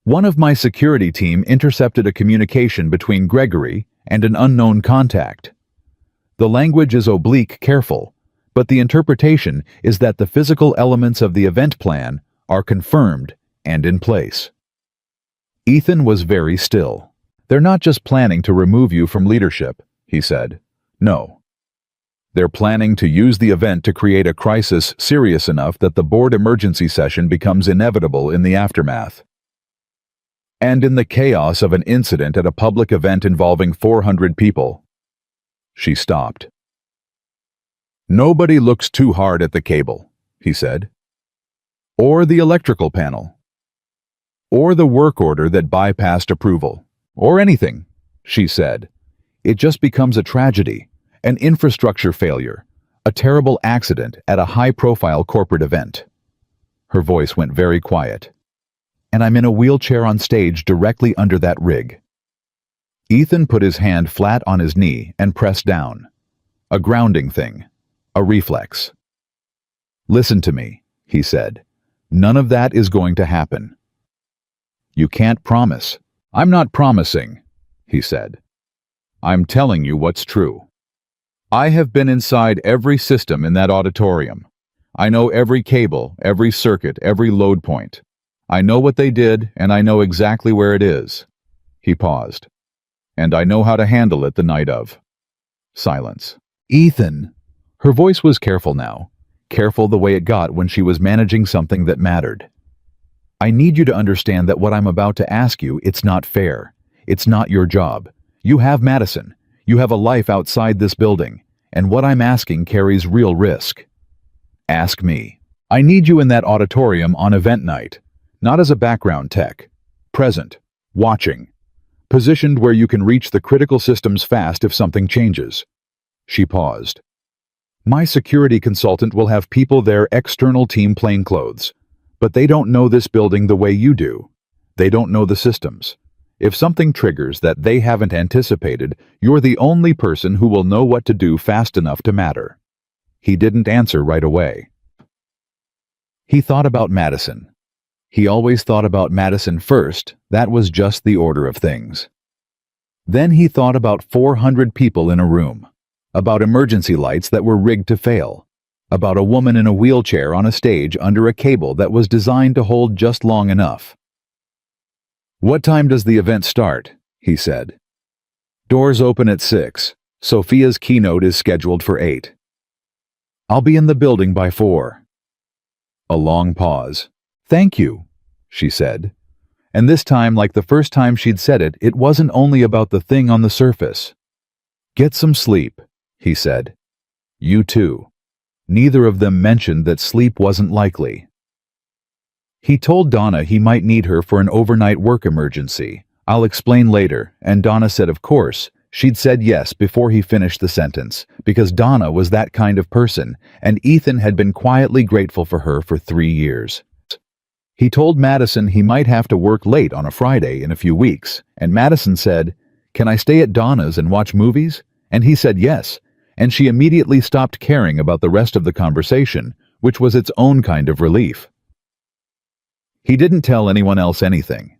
"One of my security team intercepted a communication between Gregory and an unknown contact. The language is oblique careful, but the interpretation is that the physical elements of the event plan are confirmed and in place." Ethan was very still. "They're not just planning to remove you from leadership," he said. "No. They're planning to use the event to create a crisis serious enough that the board emergency session becomes inevitable in the aftermath. And in the chaos of an incident at a public event involving 400 people." She stopped. "Nobody looks too hard at the cable," he said. "Or the electrical panel. Or the work order that bypassed approval. Or anything," she said. "It just becomes a tragedy, an infrastructure failure, a terrible accident at a high-profile corporate event." Her voice went very quiet. "And I'm in a wheelchair on stage directly under that rig." Ethan put his hand flat on his knee and pressed down. A grounding thing. A reflex. "Listen to me," he said. "None of that is going to happen." "You can't promise." "I'm not promising," he said. "I'm telling you what's true. I have been inside every system in that auditorium. I know every cable, every circuit, every load point. I know what they did, and I know exactly where it is." He paused. "And I know how to handle it the night of." Silence. Ethan. Her voice was careful now. Careful the way it got when she was managing something that mattered. I need you to understand that what I'm about to ask you, it's not fair. It's not your job. You have Madison. You have a life outside this building. And what I'm asking carries real risk. Ask me. I need you in that auditorium on event night. Not as a background tech. Present. Watching. Positioned where you can reach the critical systems fast if something changes. She paused. My security consultant will have people there external team plainclothes. But they don't know this building the way you do. They don't know the systems. If something triggers that they haven't anticipated, you're the only person who will know what to do fast enough to matter. He didn't answer right away. He thought about Madison. He always thought about Madison first. That was just the order of things. Then he thought about 400 people in a room. About emergency lights that were rigged to fail. About a woman in a wheelchair on a stage under a cable that was designed to hold just long enough. What time does the event start? He said. Doors open at 6. Sophia's keynote is scheduled for 8. I'll be in the building by 4. A long pause. Thank you, she said. And this time, like the first time she'd said it, it wasn't only about the thing on the surface. Get some sleep, he said. You too. Neither of them mentioned that sleep wasn't likely. He told Donna he might need her for an overnight work emergency. I'll explain later, and Donna said of course. She'd said yes before he finished the sentence, because Donna was that kind of person, and Ethan had been quietly grateful for her for 3 years. He told Madison he might have to work late on a Friday in a few weeks, and Madison said, "Can I stay at Donna's and watch movies?" And he said yes, and she immediately stopped caring about the rest of the conversation, which was its own kind of relief. He didn't tell anyone else anything.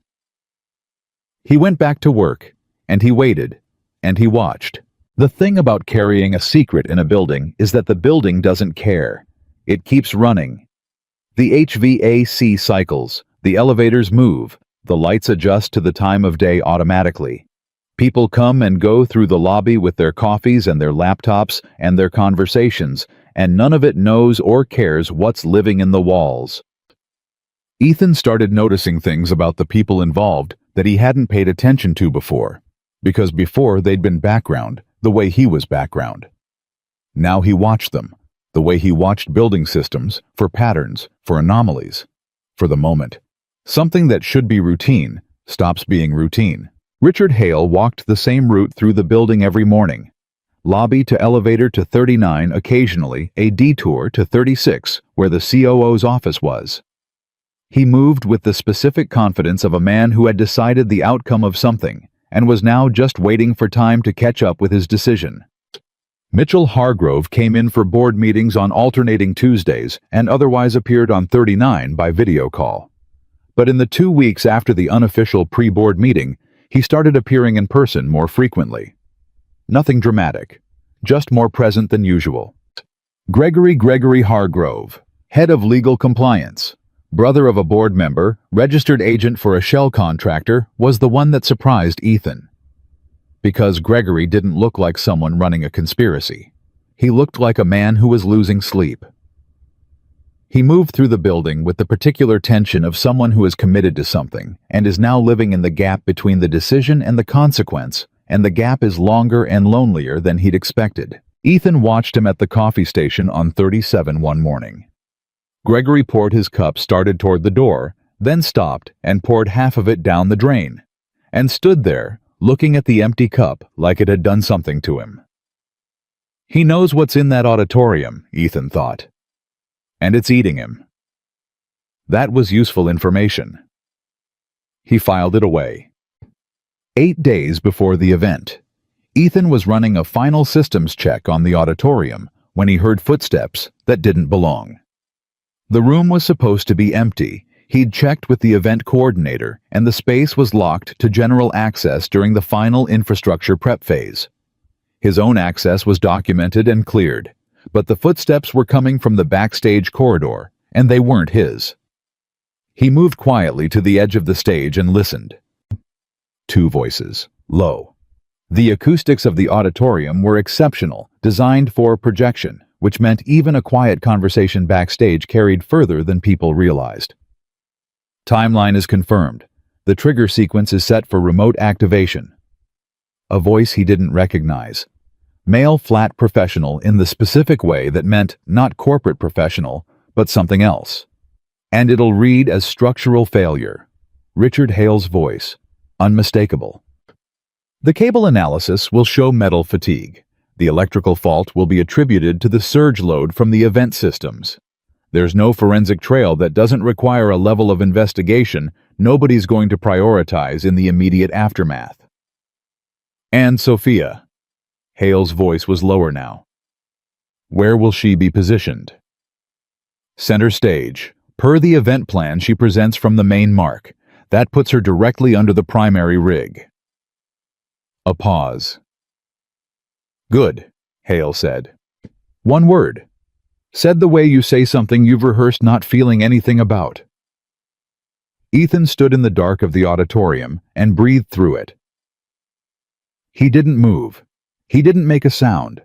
He went back to work, and he waited, and he watched. The thing about carrying a secret in a building is that the building doesn't care. It keeps running. The HVAC cycles, the elevators move, the lights adjust to the time of day automatically. People come and go through the lobby with their coffees and their laptops and their conversations, and none of it knows or cares what's living in the walls. Ethan started noticing things about the people involved that he hadn't paid attention to before, because before they'd been background, the way he was background. Now he watched them, the way he watched building systems, for patterns, for anomalies. For the moment, something that should be routine stops being routine. Richard Hale walked the same route through the building every morning. Lobby to elevator to 39, occasionally a detour to 36, where the COO's office was. He moved with the specific confidence of a man who had decided the outcome of something, and was now just waiting for time to catch up with his decision. Mitchell Hargrove came in for board meetings on alternating Tuesdays and otherwise appeared on 39 by video call. But in the 2 weeks after the unofficial pre-board meeting, he started appearing in person more frequently. Nothing dramatic, just more present than usual. Gregory Hargrove, head of legal compliance, brother of a board member, registered agent for a shell contractor, was the one that surprised Ethan. Because Gregory didn't look like someone running a conspiracy. He looked like a man who was losing sleep. He moved through the building with the particular tension of someone who is committed to something and is now living in the gap between the decision and the consequence, and the gap is longer and lonelier than he'd expected. Ethan watched him at the coffee station on 37 one morning. Gregory poured his cup, started toward the door, then stopped and poured half of it down the drain, and stood there, looking at the empty cup like it had done something to him. He knows what's in that auditorium, Ethan thought. And it's eating him. That was useful information. He filed it away. 8 days before the event, Ethan was running a final systems check on the auditorium when he heard footsteps that didn't belong. The room was supposed to be empty. He'd checked with the event coordinator, and the space was locked to general access during the final infrastructure prep phase. His own access was documented and cleared, but the footsteps were coming from the backstage corridor, and they weren't his. He moved quietly to the edge of the stage and listened. 2 voices, low. The acoustics of the auditorium were exceptional, designed for projection, which meant even a quiet conversation backstage carried further than people realized. Timeline is confirmed. The trigger sequence is set for remote activation. A voice he didn't recognize. Male flat professional in the specific way that meant not corporate professional, but something else. And it'll read as structural failure. Richard Hale's voice. Unmistakable. The cable analysis will show metal fatigue. The electrical fault will be attributed to the surge load from the event systems. There's no forensic trail that doesn't require a level of investigation nobody's going to prioritize in the immediate aftermath. And Sophia. Hale's voice was lower now. Where will she be positioned? Center stage. Per the event plan she presents from the main mark. That puts her directly under the primary rig. A pause. Good, Hale said. One word. Said the way you say something you've rehearsed not feeling anything about. Ethan stood in the dark of the auditorium and breathed through it. He didn't move. He didn't make a sound.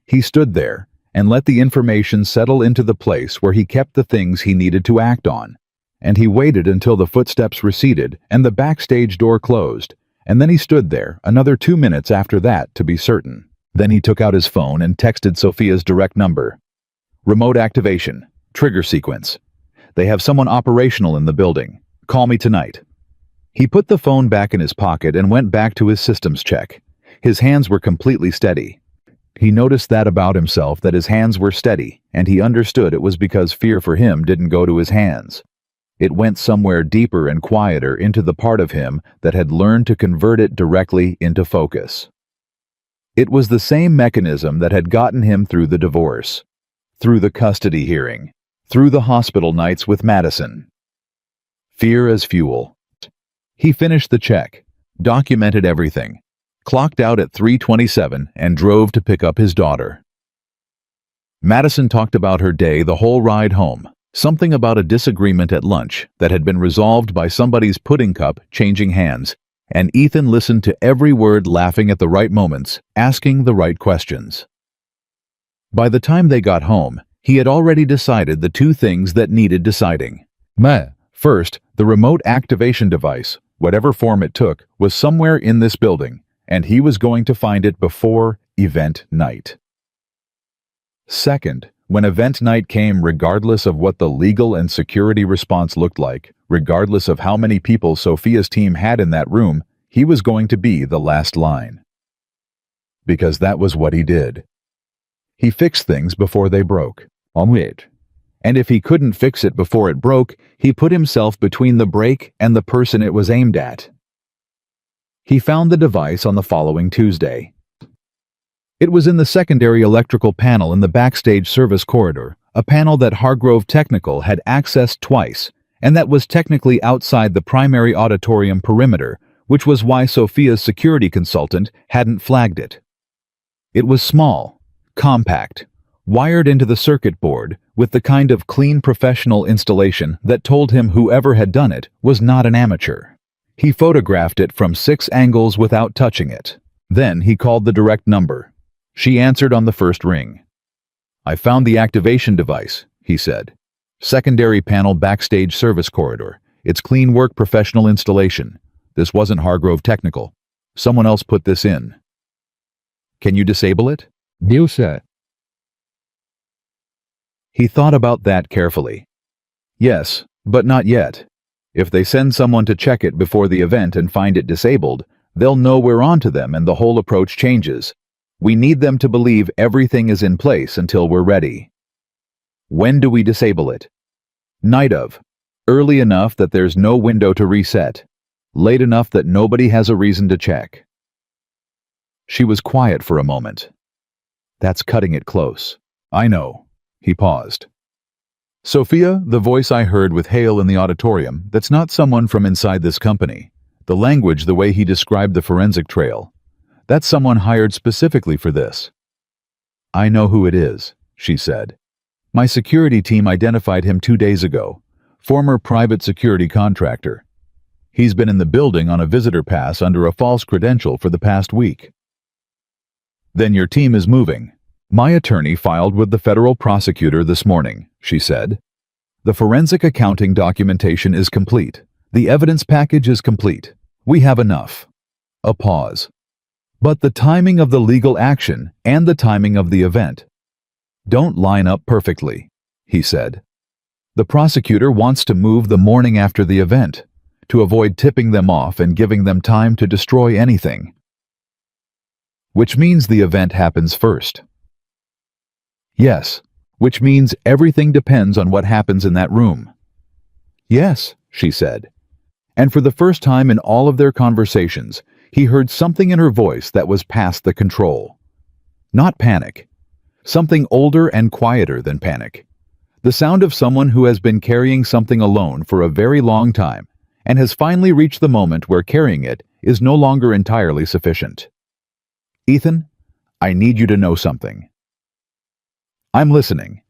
He stood there and let the information settle into the place where he kept the things he needed to act on, and he waited until the footsteps receded and the backstage door closed, and then he stood there another 2 minutes after that to be certain. Then he took out his phone and texted Sophia's direct number. Remote activation. Trigger sequence. They have someone operational in the building. Call me tonight. He put the phone back in his pocket and went back to his systems check. His hands were completely steady. He noticed that about himself, that his hands were steady, and he understood it was because fear for him didn't go to his hands. It went somewhere deeper and quieter into the part of him that had learned to convert it directly into focus. It was the same mechanism that had gotten him through the divorce, through the custody hearing, through the hospital nights with Madison. Fear as fuel. He finished the check, documented everything, clocked out at 3:27 and drove to pick up his daughter. Madison talked about her day the whole ride home. Something about a disagreement at lunch that had been resolved by somebody's pudding cup changing hands, and Ethan listened to every word, laughing at the right moments, asking the right questions. By the time they got home, he had already decided the two things that needed deciding. First, the remote activation device, whatever form it took, was somewhere in this building, and he was going to find it before event night. Second, when event night came, regardless of what the legal and security response looked like, regardless of how many people Sophia's team had in that room, he was going to be the last line. Because that was what he did. He fixed things before they broke. And if he couldn't fix it before it broke, he put himself between the break and the person it was aimed at. He found the device on the following Tuesday. It was in the secondary electrical panel in the backstage service corridor, a panel that Hargrove Technical had accessed twice, and that was technically outside the primary auditorium perimeter, which was why Sophia's security consultant hadn't flagged it. It was small, compact, wired into the circuit board with the kind of clean professional installation that told him whoever had done it was not an amateur. He photographed it from 6 angles without touching it. Then he called the direct number. She answered on the first ring. I found the activation device, he said. Secondary panel backstage service corridor. It's clean work professional installation. This wasn't Hargrove Technical. Someone else put this in. Can you disable it? Dilse. He thought about that carefully. Yes, but not yet. If they send someone to check it before the event and find it disabled, they'll know we're on to them and the whole approach changes. We need them to believe everything is in place until we're ready. When do we disable it? Night of. Early enough that there's no window to reset. Late enough that nobody has a reason to check. She was quiet for a moment. That's cutting it close. I know. He paused. Sophia, the voice I heard with Hale in the auditorium, that's not someone from inside this company. The language, the way he described the forensic trail. That's someone hired specifically for this. I know who it is, she said. My security team identified him 2 days ago. Former private security contractor. He's been in the building on a visitor pass under a false credential for the past week. Then your team is moving. My attorney filed with the federal prosecutor this morning, she said. The forensic accounting documentation is complete. The evidence package is complete. We have enough. A pause. But the timing of the legal action and the timing of the event don't line up perfectly, he said. The prosecutor wants to move the morning after the event, to avoid tipping them off and giving them time to destroy anything. Which means the event happens first. Yes, which means everything depends on what happens in that room. Yes, she said. And for the first time in all of their conversations, he heard something in her voice that was past the control. Not panic. Something older and quieter than panic. The sound of someone who has been carrying something alone for a very long time and has finally reached the moment where carrying it is no longer entirely sufficient. Ethan, I need you to know something. I'm listening.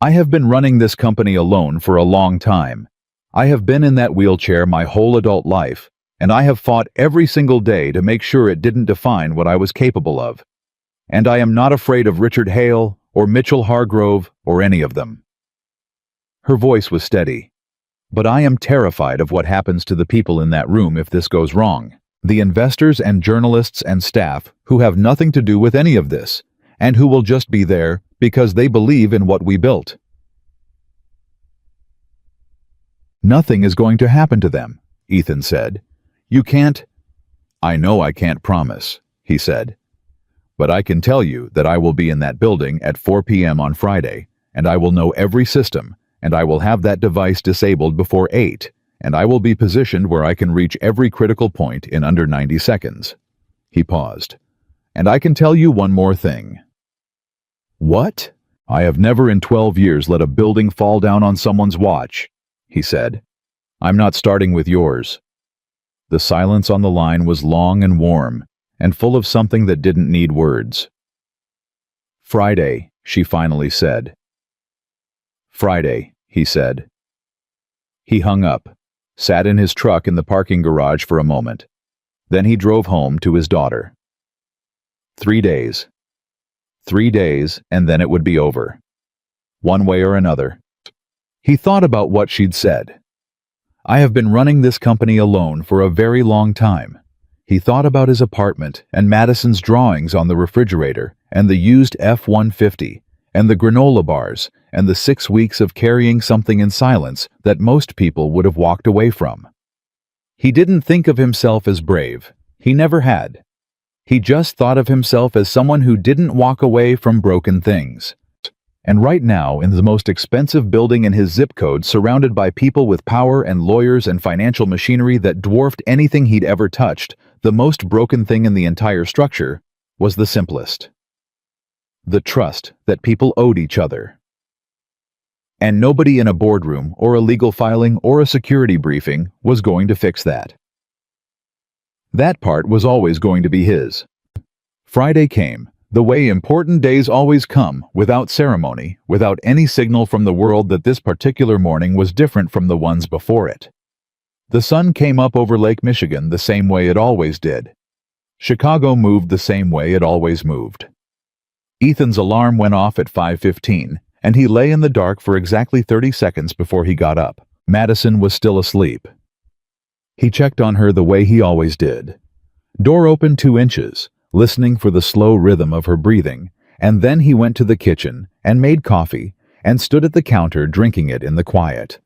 I have been running this company alone for a long time. I have been in that wheelchair my whole adult life, and I have fought every single day to make sure it didn't define what I was capable of. And I am not afraid of Richard Hale or Mitchell Hargrove or any of them. Her voice was steady. But I am terrified of what happens to the people in that room if this goes wrong. The investors and journalists and staff who have nothing to do with any of this, and who will just be there because they believe in what we built. Nothing is going to happen to them, Ethan said. You can't. I know I can't promise, he said. But I can tell you that I will be in that building at 4 p.m. on Friday, and I will know every system, and I will have that device disabled before 8, and I will be positioned where I can reach every critical point in under 90 seconds. He paused. And I can tell you one more thing. What? I have never in 12 years let a building fall down on someone's watch, he said. I'm not starting with yours. The silence on the line was long and warm, and full of something that didn't need words. Friday, she finally said. Friday, he said. He hung up, sat in his truck in the parking garage for a moment. Then he drove home to his daughter. 3 days. 3 days, and then it would be over. One way or another. He thought about what she'd said. I have been running this company alone for a very long time. He thought about his apartment and Madison's drawings on the refrigerator and the used F-150 and the granola bars and the 6 weeks of carrying something in silence that most people would have walked away from. He didn't think of himself as brave. He never had. He just thought of himself as someone who didn't walk away from broken things. And right now, in the most expensive building in his zip code, surrounded by people with power and lawyers and financial machinery that dwarfed anything he'd ever touched, the most broken thing in the entire structure was the simplest. The trust that people owed each other. And nobody in a boardroom or a legal filing or a security briefing was going to fix that. That part was always going to be his. Friday came, the way important days always come, without ceremony, without any signal from the world that this particular morning was different from the ones before it. The sun came up over Lake Michigan the same way it always did. Chicago moved the same way it always moved. Ethan's alarm went off at 5:15, and he lay in the dark for exactly 30 seconds before he got up. Madison was still asleep. He checked on her the way he always did. Door open 2 inches, listening for the slow rhythm of her breathing, and then he went to the kitchen and made coffee and stood at the counter drinking it in the quiet.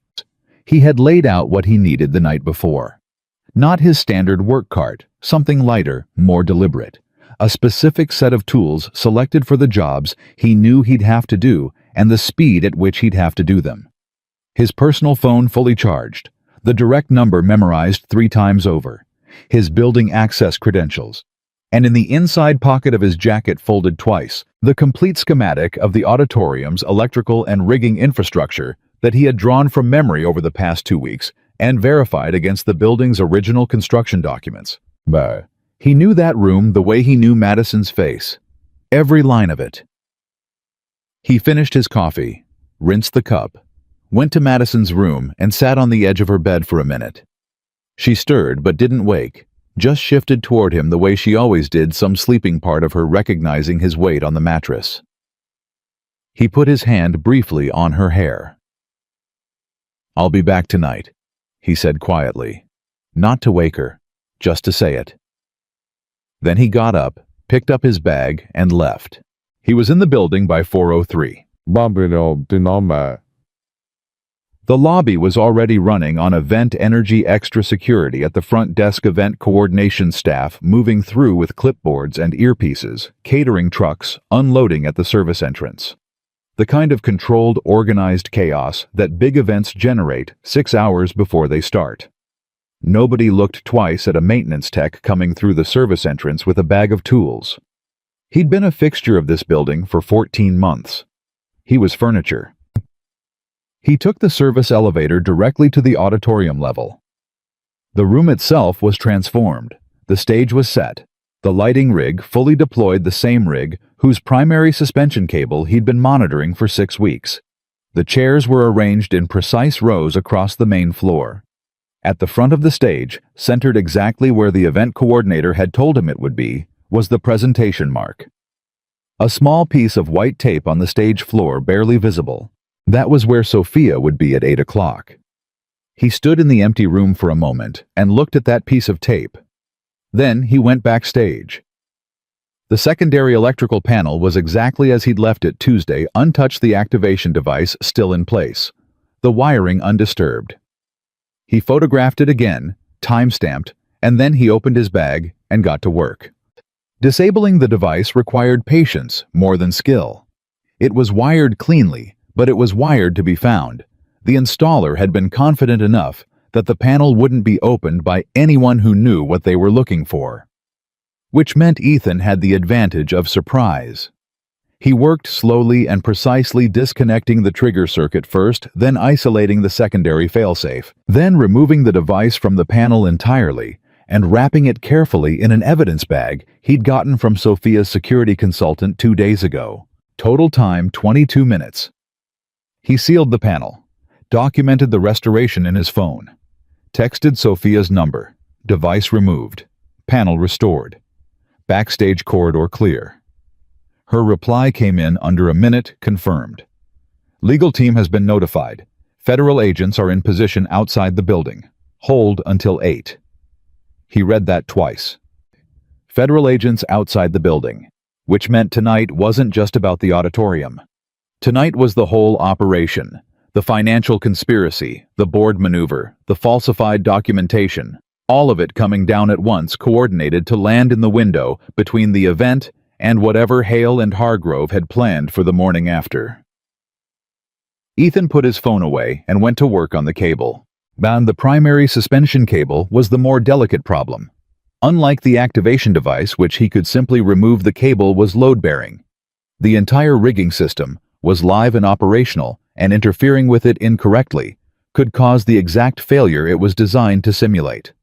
He had laid out what he needed the night before. Not his standard work cart, something lighter, more deliberate. A specific set of tools selected for the jobs he knew he'd have to do and the speed at which he'd have to do them. His personal phone fully charged, the direct number memorized 3 times over, his building access credentials, and in the inside pocket of his jacket folded twice, the complete schematic of the auditorium's electrical and rigging infrastructure that he had drawn from memory over the past 2 weeks and verified against the building's original construction documents. But he knew that room the way he knew Madison's face, every line of it. He finished his coffee, rinsed the cup, went to Madison's room and sat on the edge of her bed for a minute. She stirred but didn't wake, just shifted toward him the way she always did, some sleeping part of her recognizing his weight on the mattress. He put his hand briefly on her hair. "I'll be back tonight," he said quietly, not to wake her, just to say it. Then he got up, picked up his bag, and left. He was in the building by 4:03. Babylon Dynamite. The lobby was already running on Event Energy extra security at the front desk. Event coordination staff moving through with clipboards and earpieces, catering trucks unloading at the service entrance. The kind of controlled, organized chaos that big events generate 6 hours before they start. Nobody looked twice at a maintenance tech coming through the service entrance with a bag of tools. He'd been a fixture of this building for 14 months. He was furniture. He took the service elevator directly to the auditorium level. The room itself was transformed. The stage was set. The lighting rig fully deployed, the same rig whose primary suspension cable he'd been monitoring for 6 weeks. The chairs were arranged in precise rows across the main floor. At the front of the stage, centered exactly where the event coordinator had told him it would be, was the presentation mark. A small piece of white tape on the stage floor, barely visible. That was where Sophia would be at 8 o'clock. He stood in the empty room for a moment and looked at that piece of tape. Then he went backstage. The secondary electrical panel was exactly as he'd left it Tuesday, untouched, the activation device still in place, the wiring undisturbed. He photographed it again, time-stamped, and then he opened his bag and got to work. Disabling the device required patience more than skill. It was wired cleanly, but it was wired to be found. The installer had been confident enough that the panel wouldn't be opened by anyone who knew what they were looking for. Which meant Ethan had the advantage of surprise. He worked slowly and precisely, disconnecting the trigger circuit first, then isolating the secondary failsafe, then removing the device from the panel entirely, and wrapping it carefully in an evidence bag he'd gotten from Sophia's security consultant 2 days ago. Total time 22 minutes. He sealed the panel, documented the restoration in his phone, texted Sophia's number, device removed, panel restored, backstage corridor clear. Her reply came in under a minute, confirmed. Legal team has been notified. Federal agents are in position outside the building. Hold until 8. He read that twice. Federal agents outside the building, which meant tonight wasn't just about the auditorium. Tonight was the whole operation, the financial conspiracy, the board maneuver, the falsified documentation, all of it coming down at once, coordinated to land in the window between the event and whatever Hale and Hargrove had planned for the morning after. Ethan put his phone away and went to work on the cable. The primary suspension cable was the more delicate problem. Unlike the activation device, which he could simply remove, the cable was load-bearing. The entire rigging system was live and operational, and interfering with it incorrectly could cause the exact failure it was designed to simulate.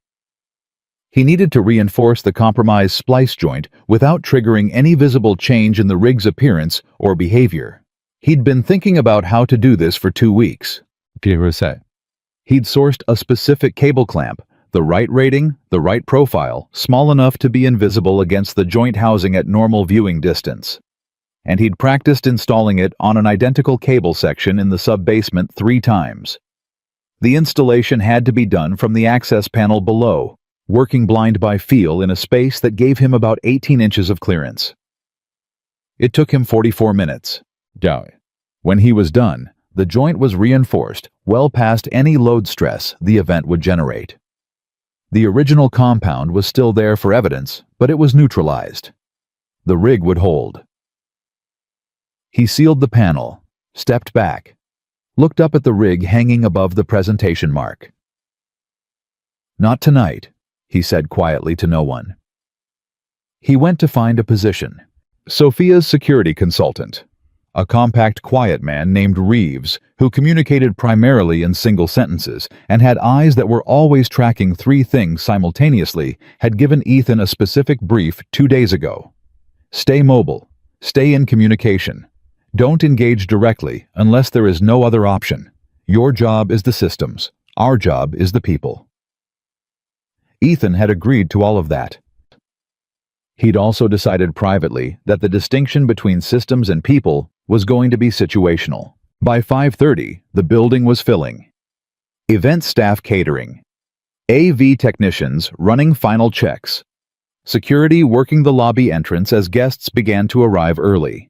He needed to reinforce the compromised splice joint without triggering any visible change in the rig's appearance or behavior. He'd been thinking about how to do this for 2 weeks. He'd sourced a specific cable clamp, the right rating, the right profile, small enough to be invisible against the joint housing at normal viewing distance. And he'd practiced installing it on an identical cable section in the sub-basement 3 times. The installation had to be done from the access panel below, working blind by feel in a space that gave him about 18 inches of clearance. It took him 44 minutes. When he was done, the joint was reinforced, well past any load stress the event would generate. The original compound was still there for evidence, but it was neutralized. The rig would hold. He sealed the panel, stepped back, looked up at the rig hanging above the presentation mark. "Not tonight," he said quietly to no one. He went to find a position. Sophia's security consultant, a compact, quiet man named Reeves, who communicated primarily in single sentences and had eyes that were always tracking 3 things simultaneously, had given Ethan a specific brief 2 days ago. Stay mobile. Stay in communication. Don't engage directly unless there is no other option. Your job is the systems. Our job is the people. Ethan had agreed to all of that. He'd also decided privately that the distinction between systems and people was going to be situational. By 5:30, the building was filling. Event staff catering. AV technicians running final checks. Security working the lobby entrance as guests began to arrive early.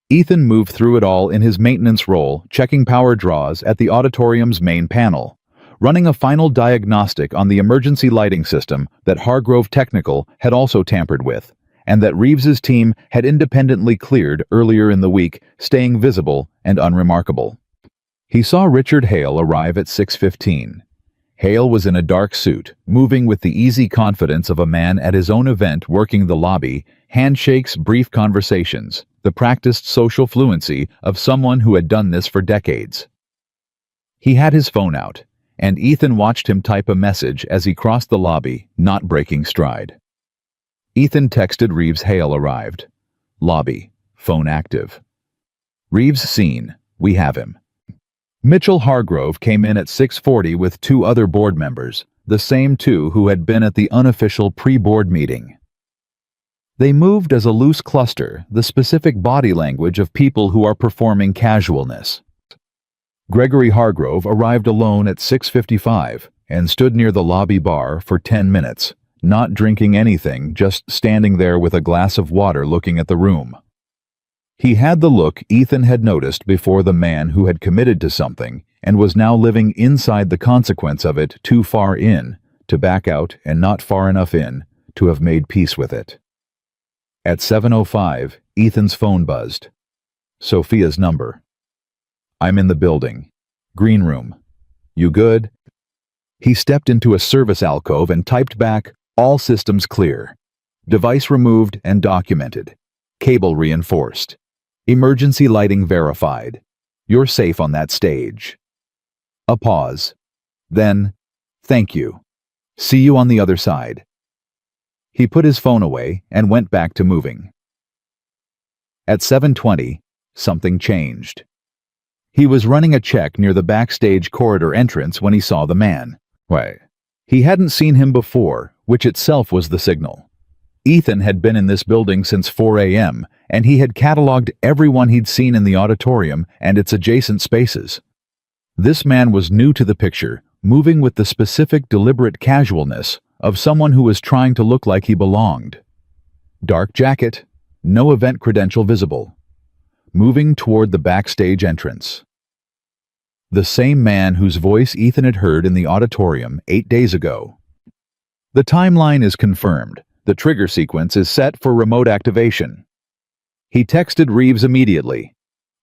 Ethan moved through it all in his maintenance role, checking power draws at the auditorium's main panel, running a final diagnostic on the emergency lighting system that Hargrove Technical had also tampered with, and that Reeves's team had independently cleared earlier in the week, staying visible and unremarkable. He saw Richard Hale arrive at 6:15. Hale was in a dark suit, moving with the easy confidence of a man at his own event working the lobby, handshakes, brief conversations, the practiced social fluency of someone who had done this for decades. He had his phone out, and Ethan watched him type a message as he crossed the lobby, not breaking stride. Ethan texted Reeves Hale arrived. Lobby, phone active. Reeves seen, we have him. Mitchell Hargrove came in at 6:40 with two other board members, the same two who had been at the unofficial pre-board meeting. They moved as a loose cluster, the specific body language of people who are performing casualness. Gregory Hargrove arrived alone at 6:55 and stood near the lobby bar for 10 minutes, not drinking anything, just standing there with a glass of water looking at the room. He had the look Ethan had noticed before the man who had committed to something and was now living inside the consequence of it, too far in to back out and not far enough in to have made peace with it. At 7:05, Ethan's phone buzzed. Sophia's number. I'm in the building. Green room. You good? He stepped into a service alcove and typed back, all systems clear. Device removed and documented. Cable reinforced. Emergency lighting verified. You're safe on that stage. A pause. Then, thank you. See you on the other side. He put his phone away and went back to moving. At 7:20, something changed. He was running a check near the backstage corridor entrance when he saw the man. Wait. He hadn't seen him before, which itself was the signal. Ethan had been in this building since 4 a.m., and he had cataloged everyone he'd seen in the auditorium and its adjacent spaces. This man was new to the picture, moving with the specific deliberate casualness of someone who was trying to look like he belonged. Dark jacket, no event credential visible. Moving toward the backstage entrance. The same man whose voice Ethan had heard in the auditorium 8 days ago. The timeline is confirmed. The trigger sequence is set for remote activation. He texted Reeves immediately.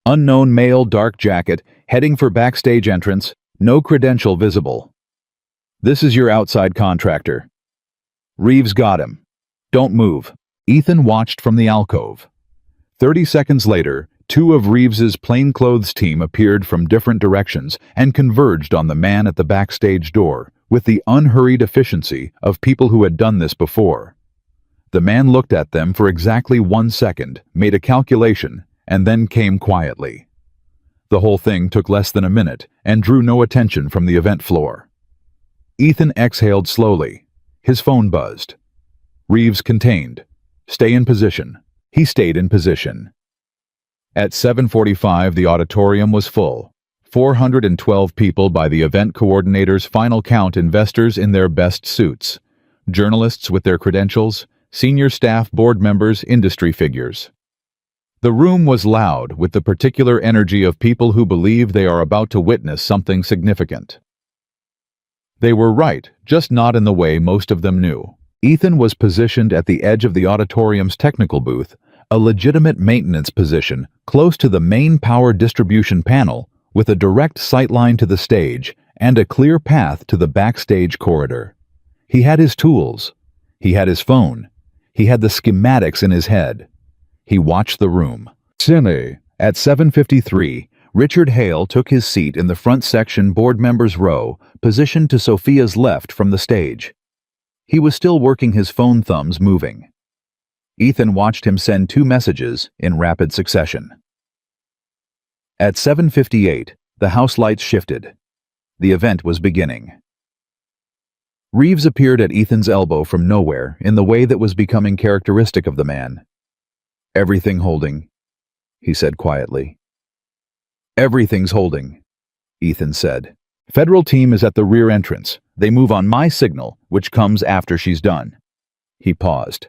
Unknown male, dark jacket, heading for backstage entrance, no credential visible. This is your outside contractor. Reeves got him. Don't move. Ethan watched from the alcove. 30 seconds later, two of Reeves's plainclothes team appeared from different directions and converged on the man at the backstage door with the unhurried efficiency of people who had done this before. The man looked at them for exactly 1 second, made a calculation, and then came quietly. The whole thing took less than a minute and drew no attention from the event floor. Ethan exhaled slowly. His phone buzzed. Reeves contained. Stay in position. He stayed in position. At 7:45, the auditorium was full. 412 people by the event coordinator's final count, investors in their best suits, journalists with their credentials, senior staff, board members, industry figures. The room was loud with the particular energy of people who believe they are about to witness something significant. They were right, just not in the way most of them knew. Ethan was positioned at the edge of the auditorium's technical booth, a legitimate maintenance position close to the main power distribution panel, with a direct sightline to the stage and a clear path to the backstage corridor. He had his tools. He had his phone. He had the schematics in his head. He watched the room. Cine. At 7:53, Richard Hale took his seat in the front section board members' row, positioned to Sophia's left from the stage. He was still working his phone thumbs moving. Ethan watched him send 2 messages in rapid succession. At 7:58, the house lights shifted. The event was beginning. Reeves appeared at Ethan's elbow from nowhere in the way that was becoming characteristic of the man. "Everything holding," he said quietly. "Everything's holding," Ethan said. "Federal team is at the rear entrance. They move on my signal, which comes after she's done." He paused.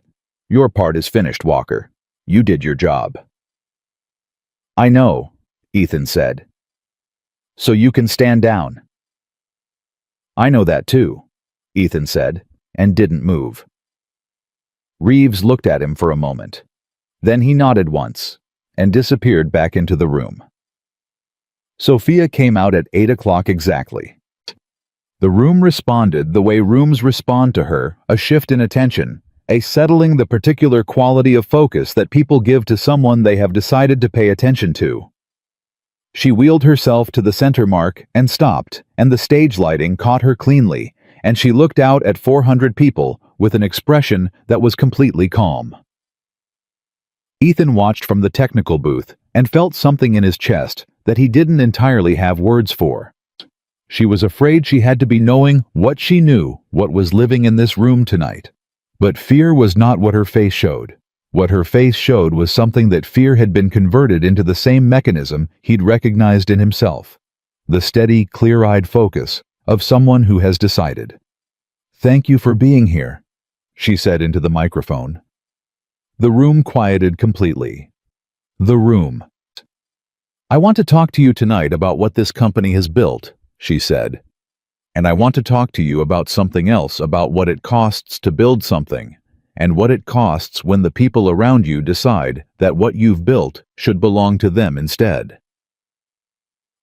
"Your part is finished, Walker. You did your job." "I know," Ethan said. "So you can stand down." "I know that too," Ethan said, and didn't move. Reeves looked at him for a moment. Then he nodded once, and disappeared back into the room. Sophia came out at 8 o'clock exactly. The room responded the way rooms respond to her, a shift in attention, a settling the particular quality of focus that people give to someone they have decided to pay attention to. She wheeled herself to the center mark and stopped, and the stage lighting caught her cleanly, and she looked out at 400 people with an expression that was completely calm. Ethan watched from the technical booth and felt something in his chest that he didn't entirely have words for. She was afraid she had to be knowing what she knew, what was living in this room tonight. But fear was not what her face showed. What her face showed was something that fear had been converted into the same mechanism he'd recognized in himself. The steady, clear-eyed focus of someone who has decided. "Thank you for being here," she said into the microphone. The room quieted completely. The room. "I want to talk to you tonight about what this company has built," she said. "And I want to talk to you about something else, about what it costs to build something, and what it costs when the people around you decide that what you've built should belong to them instead."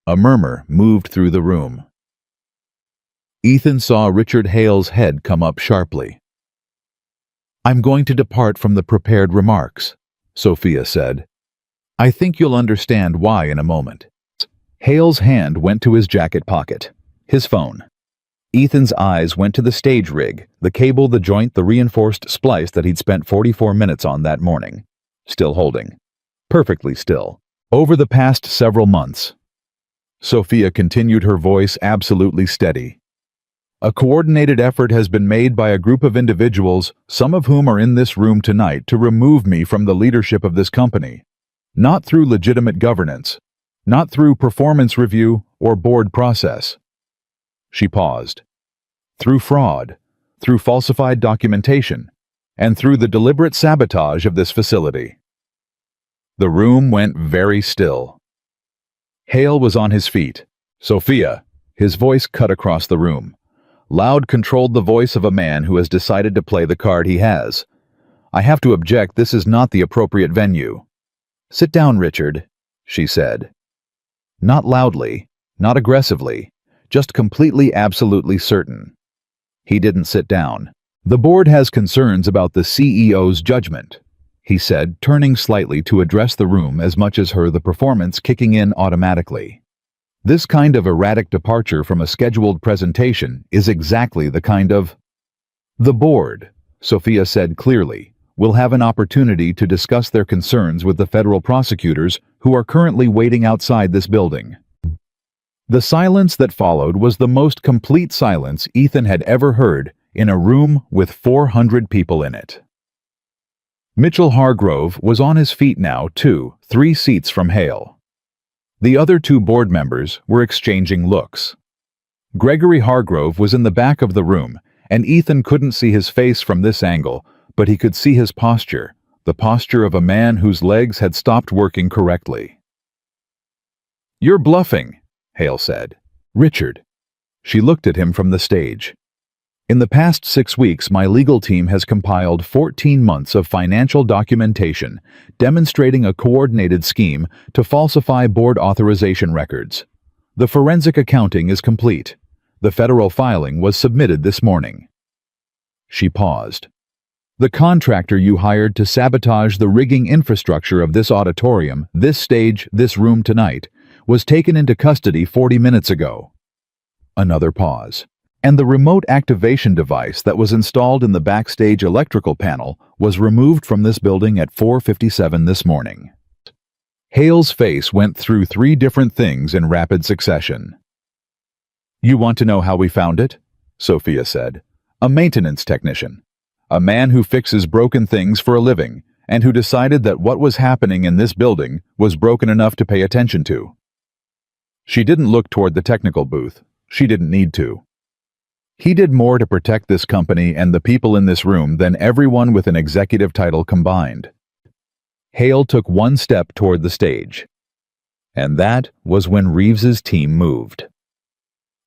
A murmur moved through the room. Ethan saw Richard Hale's head come up sharply. "I'm going to depart from the prepared remarks," Sophia said. "I think you'll understand why in a moment." Hale's hand went to his jacket pocket. His phone. Ethan's eyes went to the stage rig, the cable, the joint, the reinforced splice that he'd spent 44 minutes on that morning. Still holding. Perfectly still. Over the past several months. Sophia continued, her voice absolutely steady. "A coordinated effort has been made by a group of individuals, some of whom are in this room tonight, to remove me from the leadership of this company. Not through legitimate governance. Not through performance review or board process." She paused. "Through fraud, through falsified documentation, and through the deliberate sabotage of this facility." The room went very still. Hale was on his feet. "Sophia," his voice cut across the room. Loud, controlled, the voice of a man who has decided to play the card he has. "I have to object, this is not the appropriate venue." "Sit down, Richard," she said. Not loudly, not aggressively, just completely, absolutely certain. He didn't sit down. "The board has concerns about the CEO's judgment," he said, turning slightly to address the room as much as her, the performance kicking in automatically. This kind of erratic departure from a scheduled presentation is exactly the kind of... "The board," Sophia said clearly, "will have an opportunity to discuss their concerns with the federal prosecutors who are currently waiting outside this building." The silence that followed was the most complete silence Ethan had ever heard in a room with 400 people in it. Mitchell Hargrove was on his feet now, too, 3 seats from Hale. The other 2 board members were exchanging looks. Gregory Hargrove was in the back of the room, and Ethan couldn't see his face from this angle, but he could see his posture, the posture of a man whose legs had stopped working correctly. "You're bluffing," Hale said. "Richard." She looked at him from the stage. "In the past 6 weeks, my legal team has compiled 14 months of financial documentation demonstrating a coordinated scheme to falsify board authorization records. The forensic accounting is complete. The federal filing was submitted this morning." She paused. "The contractor you hired to sabotage the rigging infrastructure of this auditorium, this stage, this room tonight, was taken into custody 40 minutes ago." Another pause. "And the remote activation device that was installed in the backstage electrical panel was removed from this building at 4:57 this morning." Hale's face went through 3 different things in rapid succession. "You want to know how we found it?" Sophia said. A maintenance technician. A man who fixes broken things for a living, and who decided that what was happening in this building was broken enough to pay attention to. She didn't look toward the technical booth. She didn't need to. He did more to protect this company and the people in this room than everyone with an executive title combined. Hale took one step toward the stage. And that was when Reeves's team moved.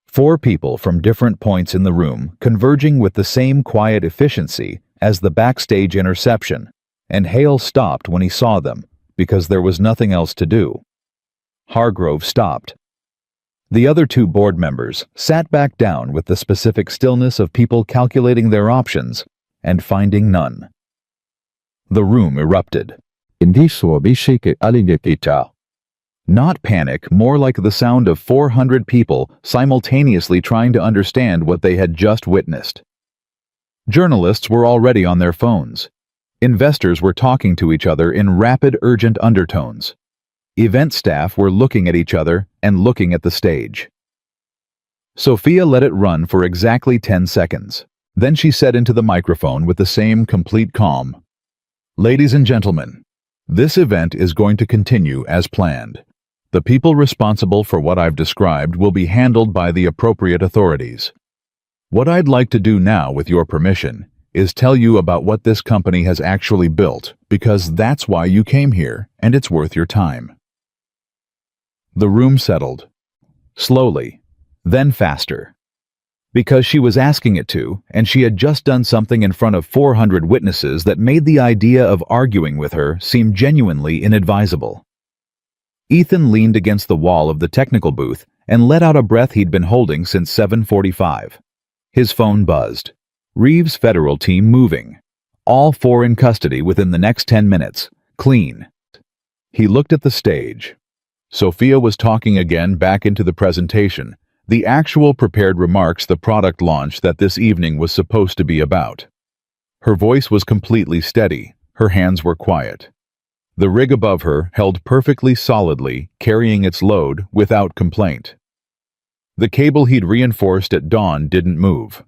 4 people from different points in the room converging with the same quiet efficiency as the backstage interception, and Hale stopped when he saw them because there was nothing else to do. Hargrove stopped. The other 2 board members sat back down with the specific stillness of people calculating their options and finding none. The room erupted. Not panic, more like the sound of 400 people simultaneously trying to understand what they had just witnessed. Journalists were already on their phones. Investors were talking to each other in rapid, urgent undertones. Event staff were looking at each other and looking at the stage. Sophia let it run for exactly 10 seconds. Then she said into the microphone with the same complete calm, "Ladies and gentlemen, this event is going to continue as planned. The people responsible for what I've described will be handled by the appropriate authorities. What I'd like to do now, with your permission, is tell you about what this company has actually built, because that's why you came here, and it's worth your time." The room settled. Slowly, then faster. Because she was asking it to, and she had just done something in front of 400 witnesses that made the idea of arguing with her seem genuinely inadvisable. Ethan leaned against the wall of the technical booth and let out a breath he'd been holding since 7:45. His phone buzzed. Reeves' federal team moving. All 4 in custody within the next 10 minutes. Clean. He looked at the stage. Sophia was talking again back into the presentation, the actual prepared remarks the product launch that this evening was supposed to be about. Her voice was completely steady. Her hands were quiet. The rig above her held perfectly solidly, carrying its load without complaint. The cable he'd reinforced at dawn didn't move.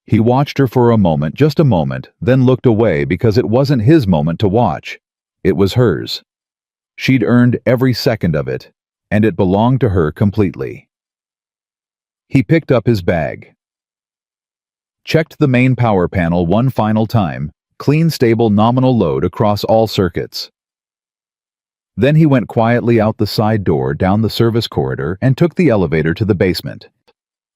He watched her for a moment, just a moment, then looked away because it wasn't his moment to watch. It was hers. She'd earned every second of it, and it belonged to her completely. He picked up his bag. Checked the main power panel one final time, clean, stable, nominal load across all circuits. Then he went quietly out the side door down the service corridor and took the elevator to the basement.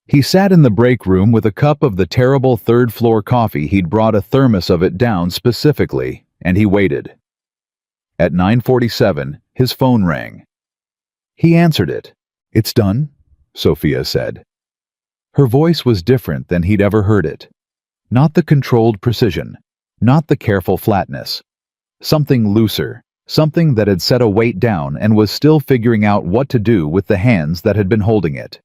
He sat in the break room with a cup of the terrible third-floor coffee. He'd brought a thermos of it down specifically, and he waited. At 9:47, his phone rang. He answered it. "It's done," Sophia said. Her voice was different than he'd ever heard it. Not the controlled precision, not the careful flatness. Something looser, something that had set a weight down and was still figuring out what to do with the hands that had been holding it.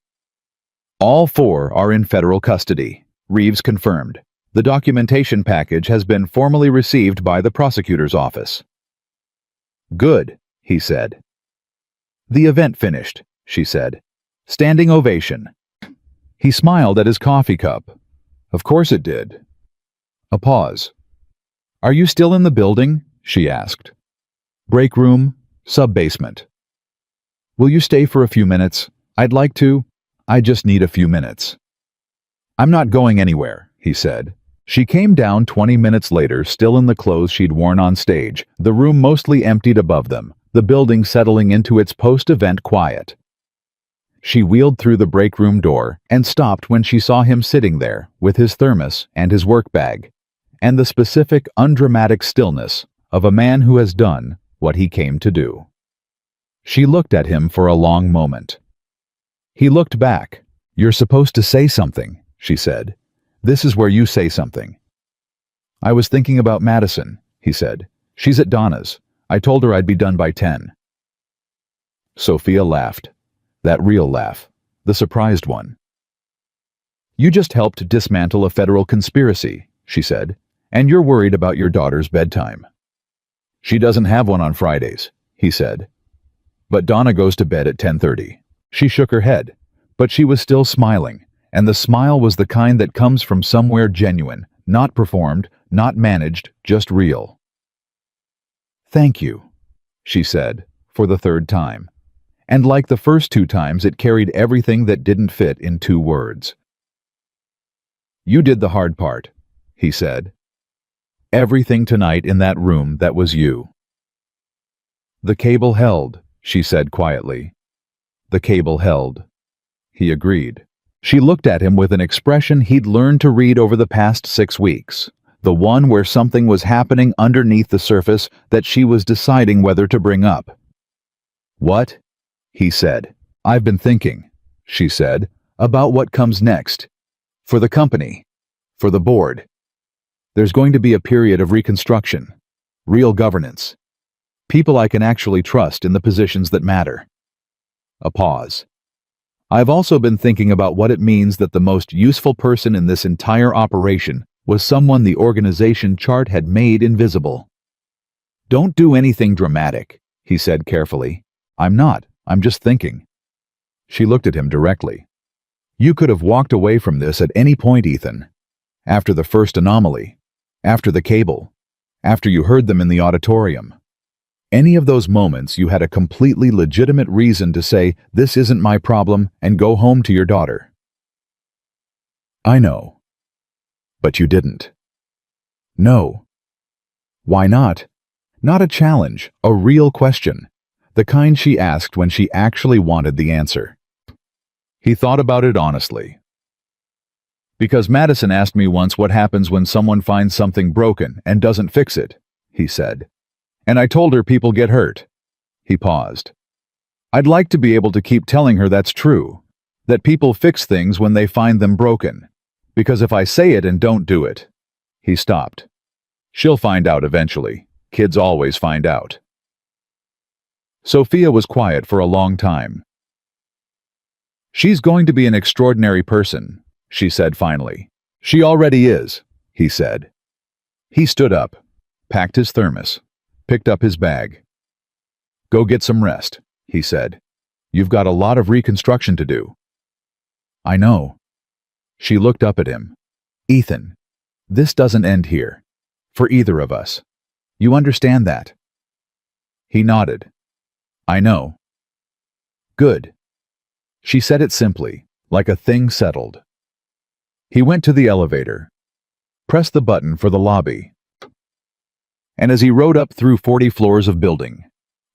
"All 4 are in federal custody," Reeves confirmed. "The documentation package has been formally received by the prosecutor's office." "Good," he said. "The event finished," she said. "Standing ovation." He smiled at his coffee cup. "Of course it did." A pause. "Are you still in the building?" she asked. "Break room, sub-basement." "Will you stay for a few minutes? I'd like to. I just need a few minutes." "I'm not going anywhere," he said. She came down 20 minutes later, still in the clothes she'd worn on stage, the room mostly emptied above them, the building settling into its post-event quiet. She wheeled through the break room door and stopped when she saw him sitting there with his thermos and his work bag, and the specific, undramatic stillness of a man who has done what he came to do. She looked at him for a long moment. He looked back. "You're supposed to say something," she said. "This is where you say something." "I was thinking about Madison," he said. "She's at Donna's. I told her I'd be done by 10. Sophia laughed. That real laugh. The surprised one. "You just helped dismantle a federal conspiracy," she said, "and you're worried about your daughter's bedtime." "She doesn't have one on Fridays," he said. "But Donna goes to bed at 10:30. She shook her head, but she was still smiling, and the smile was the kind that comes from somewhere genuine, not performed, not managed, just real. "Thank you," she said, for the third time. And like the first two times, it carried everything that didn't fit in 2 words. "You did the hard part," he said. "Everything tonight in that room, that was you." "The cable held," she said quietly. "The cable held." He agreed. She looked at him with an expression he'd learned to read over the past 6 weeks, the one where something was happening underneath the surface that she was deciding whether to bring up. "What?" he said. "I've been thinking," she said, "about what comes next. For the company. For the board. There's going to be a period of reconstruction. Real governance. People I can actually trust in the positions that matter." A pause. "I've also been thinking about what it means that the most useful person in this entire operation was someone the organization chart had made invisible." "Don't do anything dramatic," he said carefully. "I'm not. I'm just thinking." She looked at him directly. "You could have walked away from this at any point, Ethan. After the first anomaly. After the cable. After you heard them in the auditorium. Any of those moments you had a completely legitimate reason to say, 'This isn't my problem,' and go home to your daughter." "I know. But you didn't." "No." "Why not?" Not a challenge, a real question. The kind she asked when she actually wanted the answer. He thought about it honestly. "Because Madison asked me once what happens when someone finds something broken and doesn't fix it," he said. "And I told her people get hurt." He paused. "I'd like to be able to keep telling her that's true, that people fix things when they find them broken. Because if I say it and don't do it..." He stopped. "She'll find out eventually. Kids always find out." Sophia was quiet for a long time. "She's going to be an extraordinary person," she said finally. "She already is," he said. He stood up, packed his thermos, picked up his bag. "Go get some rest," he said. "You've got a lot of reconstruction to do." "I know." She looked up at him. "Ethan, this doesn't end here. For either of us. You understand that?" He nodded. "I know." "Good." She said it simply, like a thing settled. He went to the elevator, pressed the button for the lobby. And as he rode up through 40 floors of building,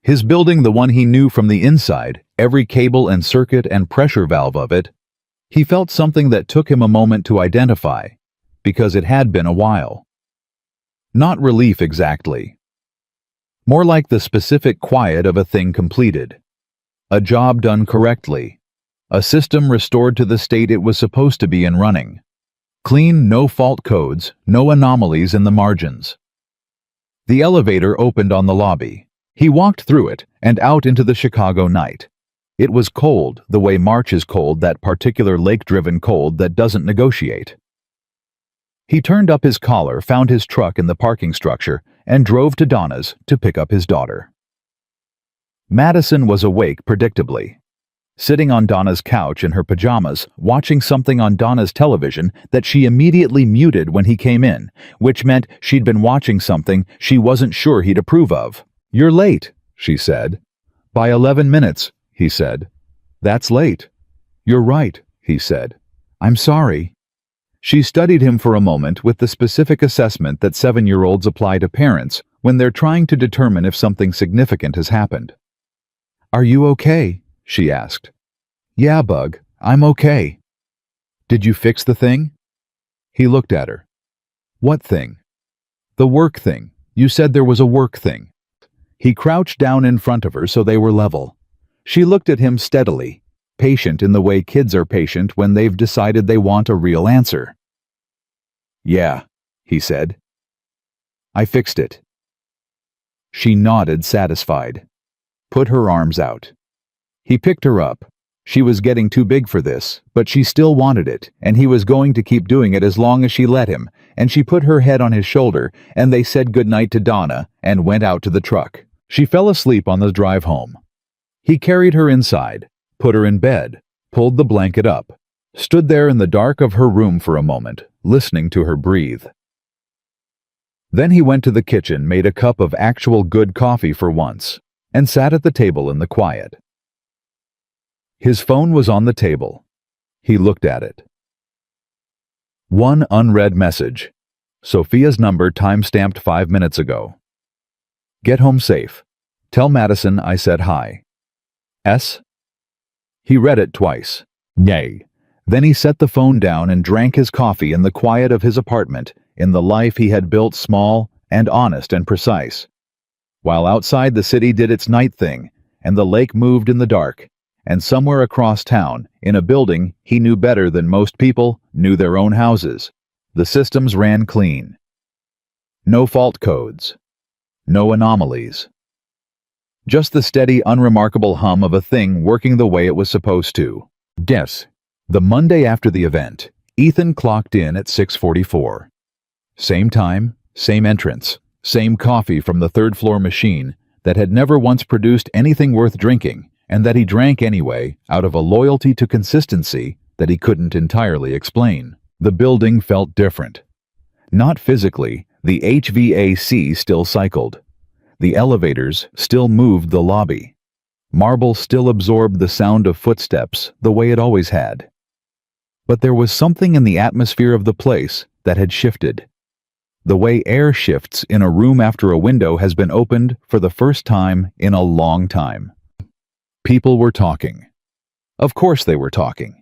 his building, the one he knew from the inside, every cable and circuit and pressure valve of it, he felt something that took him a moment to identify, because it had been a while. Not relief exactly. More like the specific quiet of a thing completed. A job done correctly. A system restored to the state it was supposed to be in running. Clean, no-fault codes, no anomalies in the margins. The elevator opened on the lobby. He walked through it and out into the Chicago night. It was cold, the way March is cold, that particular lake-driven cold that doesn't negotiate. He turned up his collar, found his truck in the parking structure, and drove to Donna's to pick up his daughter. Madison was awake predictably, sitting on Donna's couch in her pajamas, watching something on Donna's television that she immediately muted when he came in, which meant she'd been watching something she wasn't sure he'd approve of. "You're late," she said. "By 11 minutes, he said. "That's late." "You're right," he said. "I'm sorry." She studied him for a moment with the specific assessment that 7-year-olds apply to parents when they're trying to determine if something significant has happened. "Are you okay?" she asked. "Yeah, Bug, I'm okay." "Did you fix the thing?" He looked at her. "What thing?" "The work thing. You said there was a work thing." He crouched down in front of her so they were level. She looked at him steadily, patient in the way kids are patient when they've decided they want a real answer. "Yeah," he said. "I fixed it." She nodded, satisfied. Put her arms out. He picked her up. She was getting too big for this, but she still wanted it, and he was going to keep doing it as long as she let him, and she put her head on his shoulder, and they said goodnight to Donna and went out to the truck. She fell asleep on the drive home. He carried her inside, put her in bed, pulled the blanket up, stood there in the dark of her room for a moment, listening to her breathe. Then he went to the kitchen, made a cup of actual good coffee for once, and sat at the table in the quiet. His phone was on the table. He looked at it. One unread message. Sophia's number time-stamped 5 minutes ago. Get home safe. Tell Madison I said hi. S. He read it twice. Yay. Then he set the phone down and drank his coffee in the quiet of his apartment, in the life he had built, small and honest and precise. While outside the city did its night thing, and the lake moved in the dark, and somewhere across town, in a building he knew better than most people knew their own houses, the systems ran clean. No fault codes. No anomalies. Just the steady, unremarkable hum of a thing working the way it was supposed to. Yes. The Monday after the event, Ethan clocked in at 6:44. Same time, same entrance, same coffee from the third-floor machine that had never once produced anything worth drinking, and that he drank anyway out of a loyalty to consistency that he couldn't entirely explain. The building felt different. Not physically, the HVAC still cycled. The elevators still moved the lobby. Marble still absorbed the sound of footsteps the way it always had. But there was something in the atmosphere of the place that had shifted. The way air shifts in a room after a window has been opened for the first time in a long time. People were talking. Of course they were talking.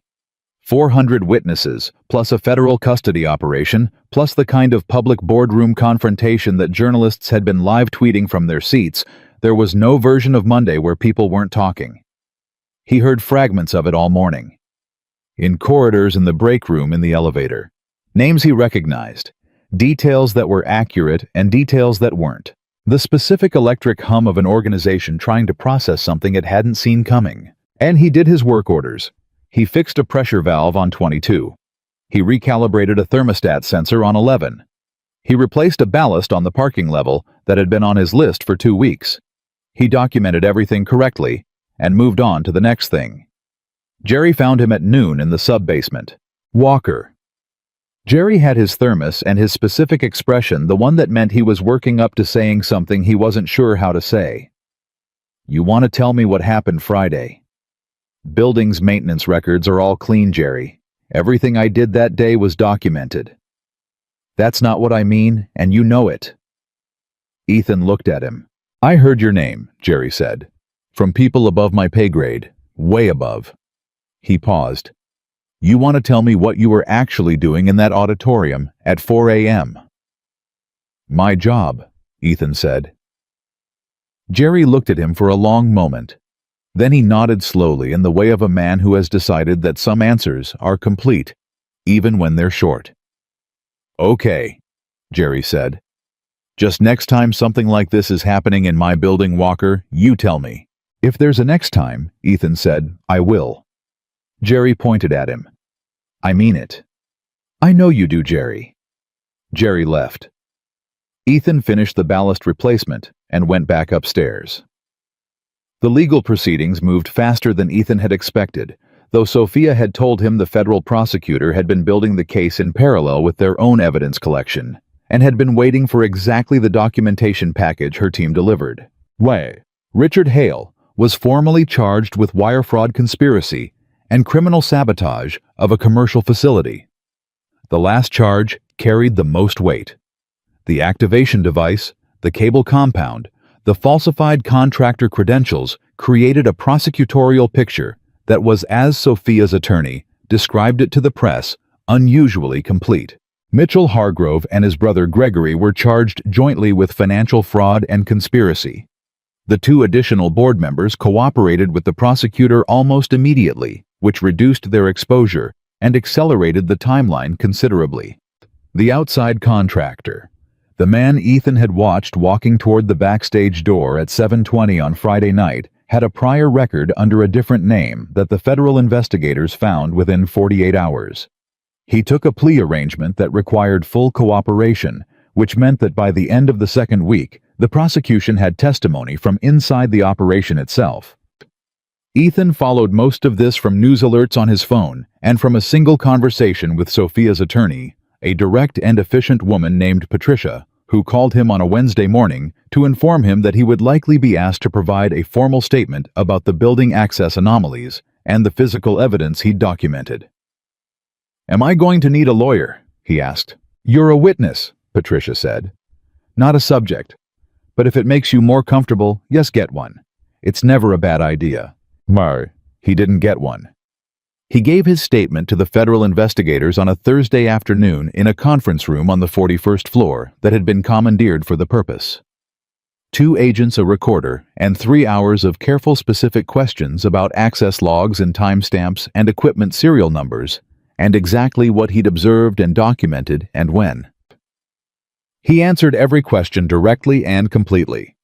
400 witnesses, plus a federal custody operation, plus the kind of public boardroom confrontation that journalists had been live tweeting from their seats. There was no version of Monday where people weren't talking. He heard fragments of it all morning. In corridors, in the break room, in the elevator. Names he recognized. Details that were accurate and details that weren't. The specific electric hum of an organization trying to process something it hadn't seen coming. And he did his work orders. He fixed a pressure valve on 22. He recalibrated a thermostat sensor on 11. He replaced a ballast on the parking level that had been on his list for 2 weeks. He documented everything correctly and moved on to the next thing. Jerry found him at noon in the sub-basement. Walker. Jerry had his thermos and his specific expression, the one that meant he was working up to saying something he wasn't sure how to say. You want to tell me what happened Friday? Building's maintenance records are all clean, Jerry. Everything I did that day was documented. That's not what I mean, and you know it. Ethan looked at him. I heard your name, Jerry said. From people above my pay grade, way above. He paused. You want to tell me what you were actually doing in that auditorium at 4 a.m.? My job, Ethan said. Jerry looked at him for a long moment. Then he nodded slowly in the way of a man who has decided that some answers are complete, even when they're short. Okay, Jerry said. Just next time something like this is happening in my building, Walker, you tell me. If there's a next time, Ethan said, I will. Jerry pointed at him. I mean it. I know you do, Jerry. Jerry left. Ethan finished the ballast replacement and went back upstairs. The legal proceedings moved faster than Ethan had expected, though Sophia had told him the federal prosecutor had been building the case in parallel with their own evidence collection, and had been waiting for exactly the documentation package her team delivered. Richard Hale was formally charged with wire fraud conspiracy and criminal sabotage of a commercial facility. The last charge carried the most weight. The activation device, the cable compound, the falsified contractor credentials created a prosecutorial picture that was, as Sophia's attorney described it to the press, unusually complete. Mitchell Hargrove and his brother Gregory were charged jointly with financial fraud and conspiracy. The 2 additional board members cooperated with the prosecutor almost immediately, which reduced their exposure and accelerated the timeline considerably. The outside contractor, the man Ethan had watched walking toward the backstage door at 7:20 on Friday night, had a prior record under a different name that the federal investigators found within 48 hours. He took a plea arrangement that required full cooperation, which meant that by the end of the second week, the prosecution had testimony from inside the operation itself. Ethan followed most of this from news alerts on his phone and from a single conversation with Sophia's attorney, a direct and efficient woman named Patricia, who called him on a Wednesday morning to inform him that he would likely be asked to provide a formal statement about the building access anomalies and the physical evidence he'd documented. "Am I going to need a lawyer?" he asked. "You're a witness," Patricia said. "Not a subject. But if it makes you more comfortable, yes, get one. It's never a bad idea." My, He didn't get one. He gave his statement to the federal investigators on a Thursday afternoon in a conference room on the 41st floor that had been commandeered for the purpose. 2 agents, a recorder, and 3 hours of careful specific questions about access logs and timestamps and equipment serial numbers, and exactly what he'd observed and documented and when. He answered every question directly and completely.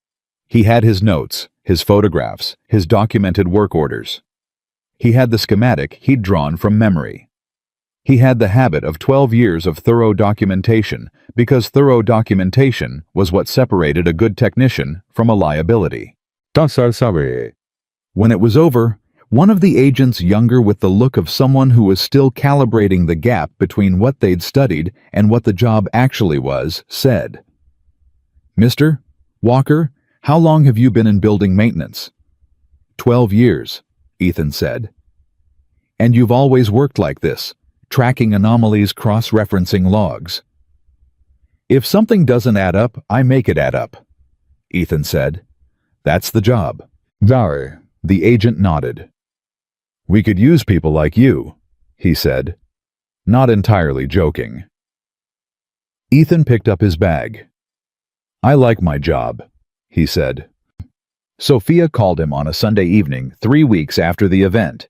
He had his notes, his photographs, his documented work orders. He had the schematic he'd drawn from memory. He had the habit of 12 years of thorough documentation because thorough documentation was what separated a good technician from a liability. Sorry. When it was over, one of the agents, younger with the look of someone who was still calibrating the gap between what they'd studied and what the job actually was, said, "Mr. Walker, how long have you been in building maintenance?" 12 years, Ethan said. "And you've always worked like this, tracking anomalies, cross-referencing logs?" "If something doesn't add up, I make it add up," Ethan said. "That's the job." Sorry. The agent nodded. "We could use people like you," he said, not entirely joking. Ethan picked up his bag. "I like my job," he said. Sophia called him on a Sunday evening 3 weeks after the event.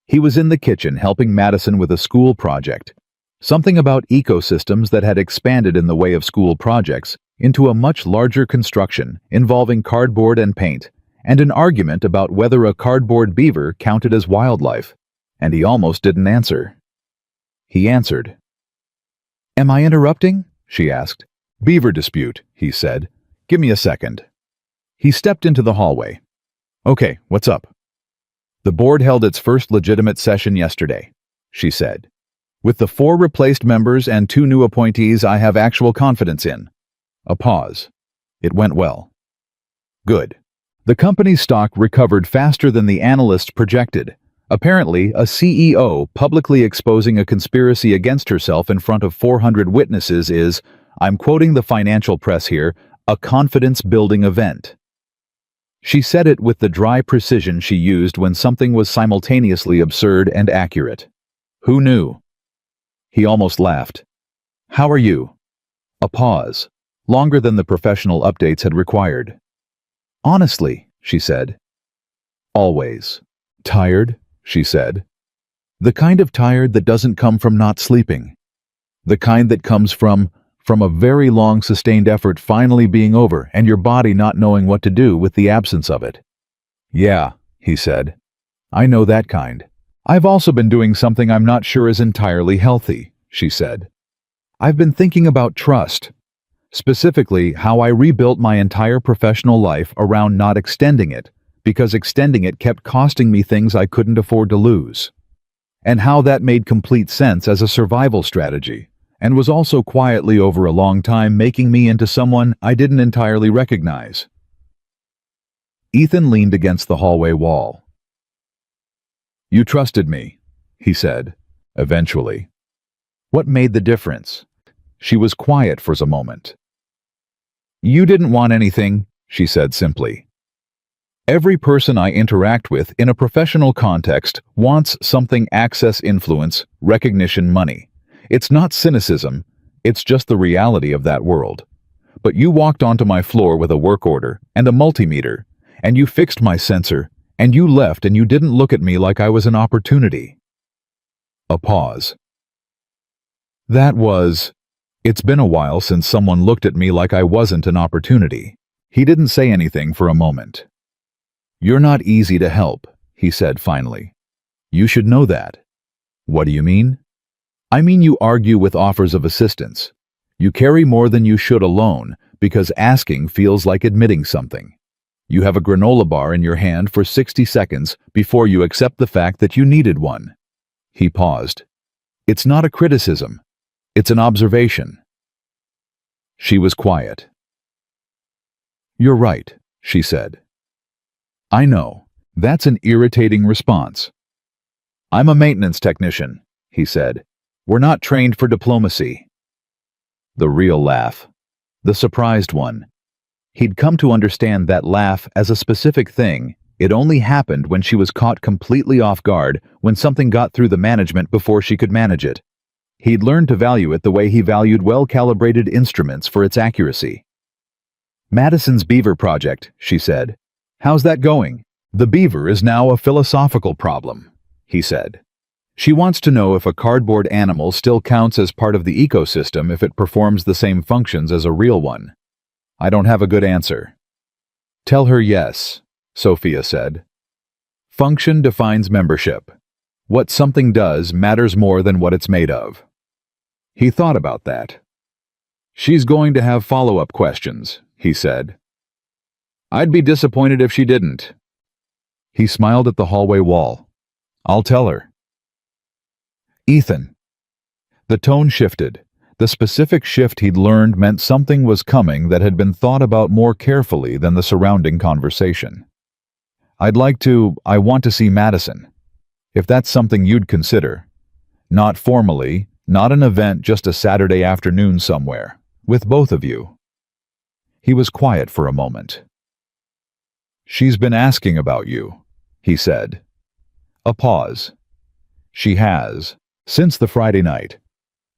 He was in the kitchen helping Madison with a school project, something about ecosystems that had expanded in the way of school projects into a much larger construction involving cardboard and paint, and an argument about whether a cardboard beaver counted as wildlife, and he almost didn't answer. He answered. "Am I interrupting?" she asked. "Beaver dispute," he said. "Give me a second." He stepped into the hallway. "Okay, what's up?" "The board held its first legitimate session yesterday," she said. "With the 4 replaced members and 2 new appointees I have actual confidence in." A pause. "It went well." "Good." The company's stock recovered faster than the analysts projected. Apparently, a CEO publicly exposing a conspiracy against herself in front of 400 witnesses is, I'm quoting the financial press here, a confidence-building event. She said it with the dry precision she used when something was simultaneously absurd and accurate. "Who knew?" He almost laughed. "How are you?" A pause, longer than the professional updates had required. "Honestly," she said. "Always." "Tired?" she said. "The kind of tired that doesn't come from not sleeping. The kind that comes from a very long sustained effort finally being over and your body not knowing what to do with the absence of it." "Yeah," he said. "I know that kind. I've also been doing something I'm not sure is entirely healthy," she said. "I've been thinking about trust. Specifically, how I rebuilt my entire professional life around not extending it, because extending it kept costing me things I couldn't afford to lose. And how that made complete sense as a survival strategy, and was also quietly over a long time making me into someone I didn't entirely recognize." Ethan leaned against the hallway wall. "You trusted me," he said, eventually. "What made the difference?" She was quiet for a moment. "You didn't want anything," she said simply. "Every person I interact with in a professional context wants something: access, influence, recognition, money. It's not cynicism, it's just the reality of that world. But you walked onto my floor with a work order and a multimeter, and you fixed my sensor, and you left and you didn't look at me like I was an opportunity." A pause. It's been a while since someone looked at me like I wasn't an opportunity." He didn't say anything for a moment. "You're not easy to help," he said finally. "You should know that." "What do you mean?" "I mean you argue with offers of assistance. You carry more than you should alone because asking feels like admitting something. You have a granola bar in your hand for 60 seconds before you accept the fact that you needed one. He paused. It's not a criticism. It's an observation. She was quiet. You're right, she said. I know. That's an irritating response. I'm a maintenance technician, he said. We're not trained for diplomacy. The real laugh. The surprised one. He'd come to understand that laugh as a specific thing. It only happened when she was caught completely off guard, when something got through the management before she could manage it. He'd learned to value it the way he valued well-calibrated instruments for its accuracy. Madison's beaver project, she said. How's that going? The beaver is now a philosophical problem, he said. She wants to know if a cardboard animal still counts as part of the ecosystem if it performs the same functions as a real one. I don't have a good answer. Tell her yes, Sophia said. Function defines membership. What something does matters more than what it's made of. He thought about that. She's going to have follow-up questions, he said. I'd be disappointed if she didn't. He smiled at the hallway wall. I'll tell her. Ethan. The tone shifted. The specific shift he'd learned meant something was coming that had been thought about more carefully than the surrounding conversation. I want to see Madison. If that's something you'd consider. Not formally, not an event, just a Saturday afternoon somewhere, with both of you. He was quiet for a moment. She's been asking about you, he said. A pause. She has, since the Friday night.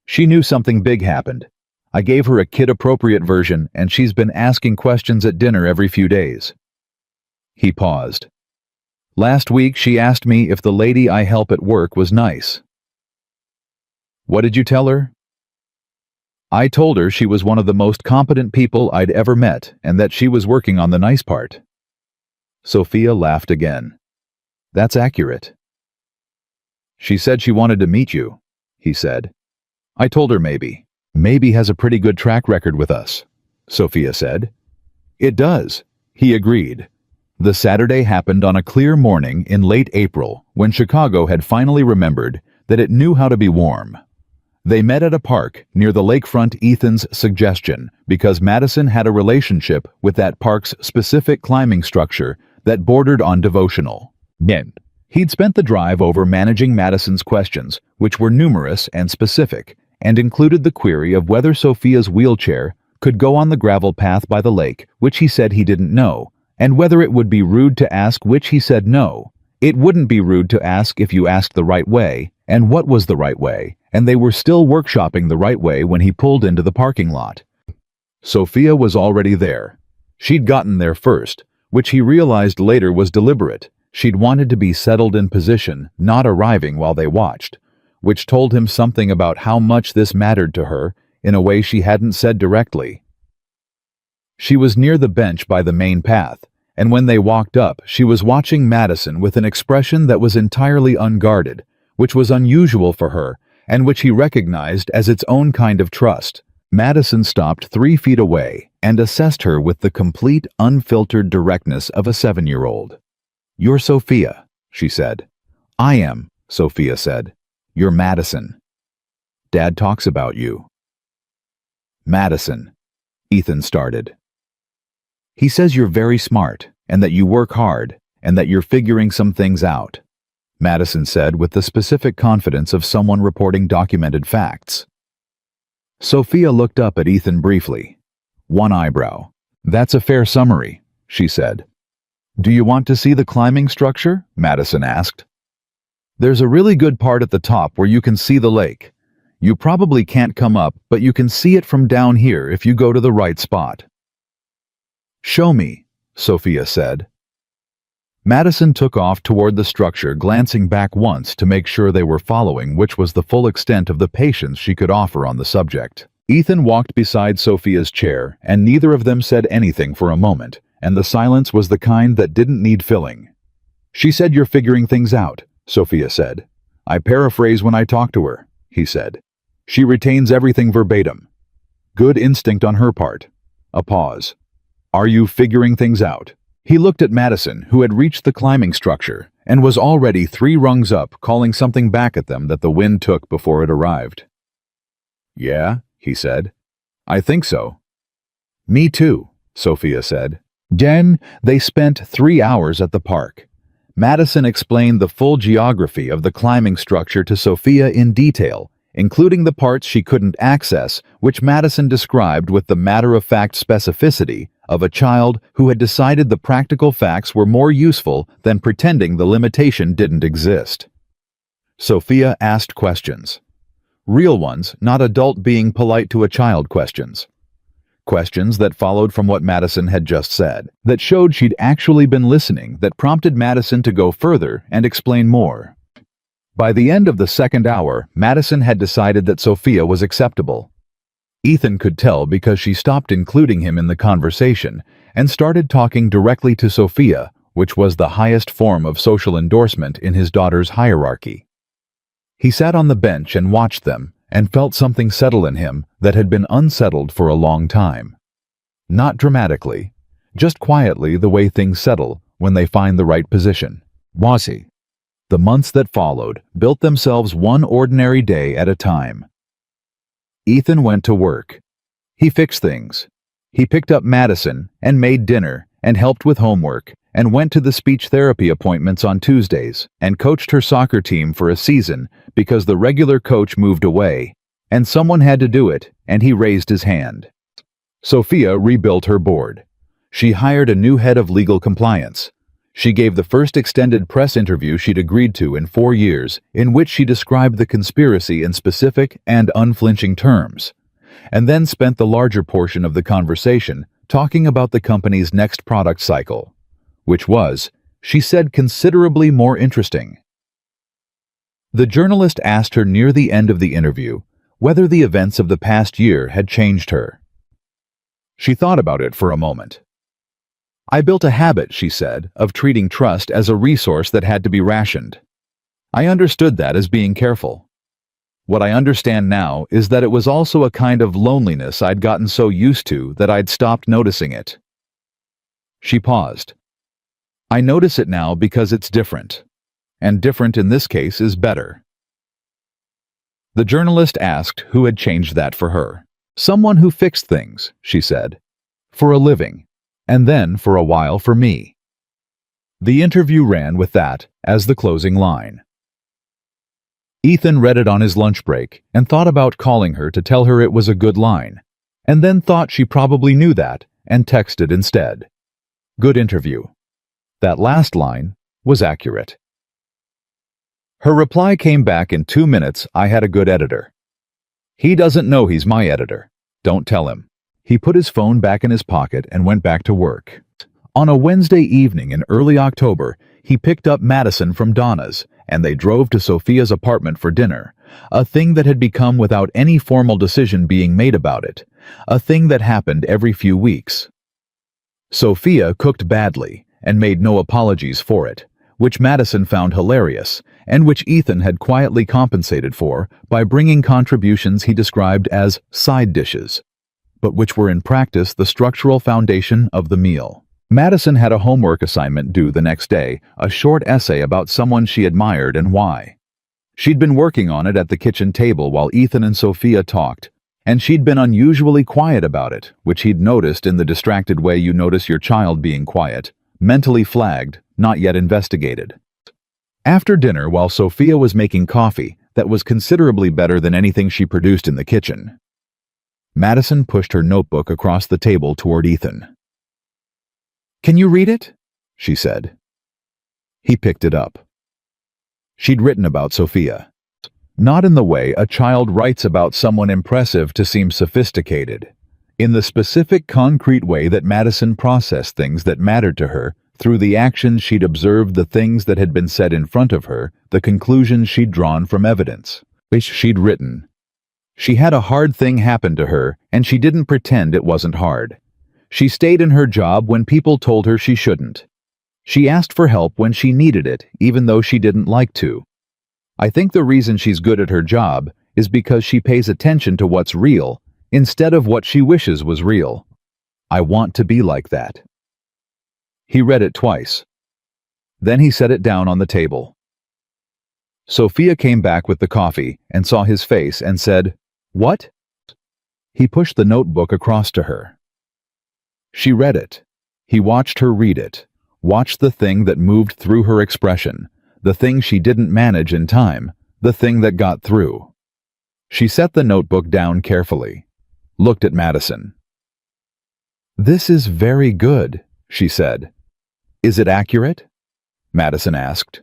She knew something big happened. I gave her a kid-appropriate version, and she's been asking questions at dinner every few days. He paused. Last week she asked me if the lady I help at work was nice. What did you tell her? I told her she was one of the most competent people I'd ever met, and that she was working on the nice part. Sophia laughed again. That's accurate. She said she wanted to meet you, he said. I told her maybe. Maybe has a pretty good track record with us, Sophia said. It does, he agreed. The Saturday happened on a clear morning in late April, when Chicago had finally remembered that it knew how to be warm. They met at a park near the lakefront, Ethan's suggestion, because Madison had a relationship with that park's specific climbing structure that bordered on devotional. He'd spent the drive over managing Madison's questions, which were numerous and specific, and included the query of whether Sophia's wheelchair could go on the gravel path by the lake, which he said he didn't know, and whether it would be rude to ask, which he said no. It wouldn't be rude to ask if you asked the right way, and what was the right way, and they were still workshopping the right way when he pulled into the parking lot. Sophia was already there. She'd gotten there first, which he realized later was deliberate. She'd wanted to be settled in position, not arriving while they watched, which told him something about how much this mattered to her in a way she hadn't said directly. She was near the bench by the main path, and when they walked up, she was watching Madison with an expression that was entirely unguarded, which was unusual for her, and which he recognized as its own kind of trust. Madison stopped 3 feet away and assessed her with the complete, unfiltered directness of a 7-year-old. You're Sophia, she said. I am, Sophia said. You're Madison. Dad talks about you. Madison, Ethan started. He says you're very smart, and that you work hard, and that you're figuring some things out, Madison said with the specific confidence of someone reporting documented facts. Sophia looked up at Ethan briefly. One eyebrow. That's a fair summary, she said. Do you want to see the climbing structure? Madison asked. There's a really good part at the top where you can see the lake. You probably can't come up, but you can see it from down here if you go to the right spot. Show me, Sophia said. Madison took off toward the structure, glancing back once to make sure they were following, which was the full extent of the patience she could offer on the subject. Ethan walked beside Sophia's chair, and neither of them said anything for a moment, and the silence was the kind that didn't need filling. She said you're figuring things out, Sophia said. I paraphrase when I talk to her, he said. She retains everything verbatim. Good instinct on her part. A pause. Are you figuring things out? He looked at Madison, who had reached the climbing structure, and was already 3 rungs up, calling something back at them that the wind took before it arrived. "Yeah," he said. "I think so." "Me too," Sophia said. Then they spent 3 hours at the park. Madison explained the full geography of the climbing structure to Sophia in detail, including the parts she couldn't access, which Madison described with the matter-of-fact specificity of a child who had decided the practical facts were more useful than pretending the limitation didn't exist. Sophia asked questions. Real ones, not adult being polite to a child questions. Questions that followed from what Madison had just said, that showed she'd actually been listening, that prompted Madison to go further and explain more. By the end of the second hour, Madison had decided that Sophia was acceptable. Ethan could tell because she stopped including him in the conversation and started talking directly to Sophia, which was the highest form of social endorsement in his daughter's hierarchy. He sat on the bench and watched them, and felt something settle in him that had been unsettled for a long time. Not dramatically, just quietly, the way things settle when they find the right position. Wasi. The months that followed built themselves one ordinary day at a time. Ethan went to work. He fixed things. He picked up Madison and made dinner and helped with homework and went to the speech therapy appointments on Tuesdays and coached her soccer team for a season because the regular coach moved away, and someone had to do it, and he raised his hand. Sophia rebuilt her board. She hired a new head of legal compliance. She gave the first extended press interview she'd agreed to in 4 years, in which she described the conspiracy in specific and unflinching terms, and then spent the larger portion of the conversation talking about the company's next product cycle, which was, she said, considerably more interesting. The journalist asked her near the end of the interview whether the events of the past year had changed her. She thought about it for a moment. "I built a habit," she said, "of treating trust as a resource that had to be rationed. I understood that as being careful. What I understand now is that it was also a kind of loneliness I'd gotten so used to that I'd stopped noticing it." She paused. "I notice it now because it's different. And different in this case is better." The journalist asked who had changed that for her. "Someone who fixed things," she said, "for a living, and then for a while for me." The interview ran with that as the closing line. Ethan read it on his lunch break and thought about calling her to tell her it was a good line, and then thought she probably knew that and texted instead. "Good interview." That last line was accurate. Her reply came back in 2 minutes. "I had a good editor." "He doesn't know he's my editor. Don't tell him." He put his phone back in his pocket and went back to work. On a Wednesday evening in early October, he picked up Madison from Donna's, and they drove to Sophia's apartment for dinner, a thing that had become without any formal decision being made about it, a thing that happened every few weeks. Sophia cooked badly and made no apologies for it, which Madison found hilarious, and which Ethan had quietly compensated for by bringing contributions he described as side dishes, but which were in practice the structural foundation of the meal. Madison had a homework assignment due the next day, a short essay about someone she admired and why. She'd been working on it at the kitchen table while Ethan and Sophia talked, and she'd been unusually quiet about it, which he'd noticed in the distracted way you notice your child being quiet, mentally flagged, not yet investigated. After dinner, while Sophia was making coffee that was considerably better than anything she produced in the kitchen, Madison pushed her notebook across the table toward Ethan. "Can you read it?" she said. He picked it up. She'd written about Sophia. Not in the way a child writes about someone impressive to seem sophisticated. In the specific, concrete way that Madison processed things that mattered to her through the actions she'd observed, the things that had been said in front of her, the conclusions she'd drawn from evidence, which she'd written. She had a hard thing happen to her, and she didn't pretend it wasn't hard. She stayed in her job when people told her she shouldn't. She asked for help when she needed it, even though she didn't like to. I think the reason she's good at her job is because she pays attention to what's real instead of what she wishes was real. I want to be like that. He read it twice. Then he set it down on the table. Sophia came back with the coffee and saw his face and said, "What?" He pushed the notebook across to her. She read it. He watched her read it, watched the thing that moved through her expression, the thing she didn't manage in time, the thing that got through. She set the notebook down carefully, looked at Madison. "This is very good," she said. "Is it accurate?" Madison asked.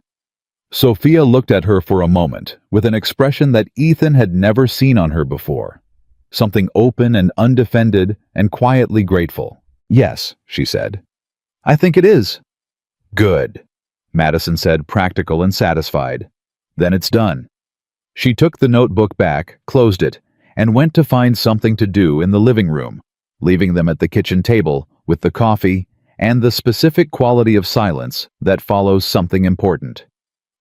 Sophia looked at her for a moment with an expression that Ethan had never seen on her before, something open and undefended and quietly grateful. "Yes," she said. "I think it is." "Good," Madison said, practical and satisfied. "Then it's done." She took the notebook back, closed it, and went to find something to do in the living room, leaving them at the kitchen table with the coffee and the specific quality of silence that follows something important.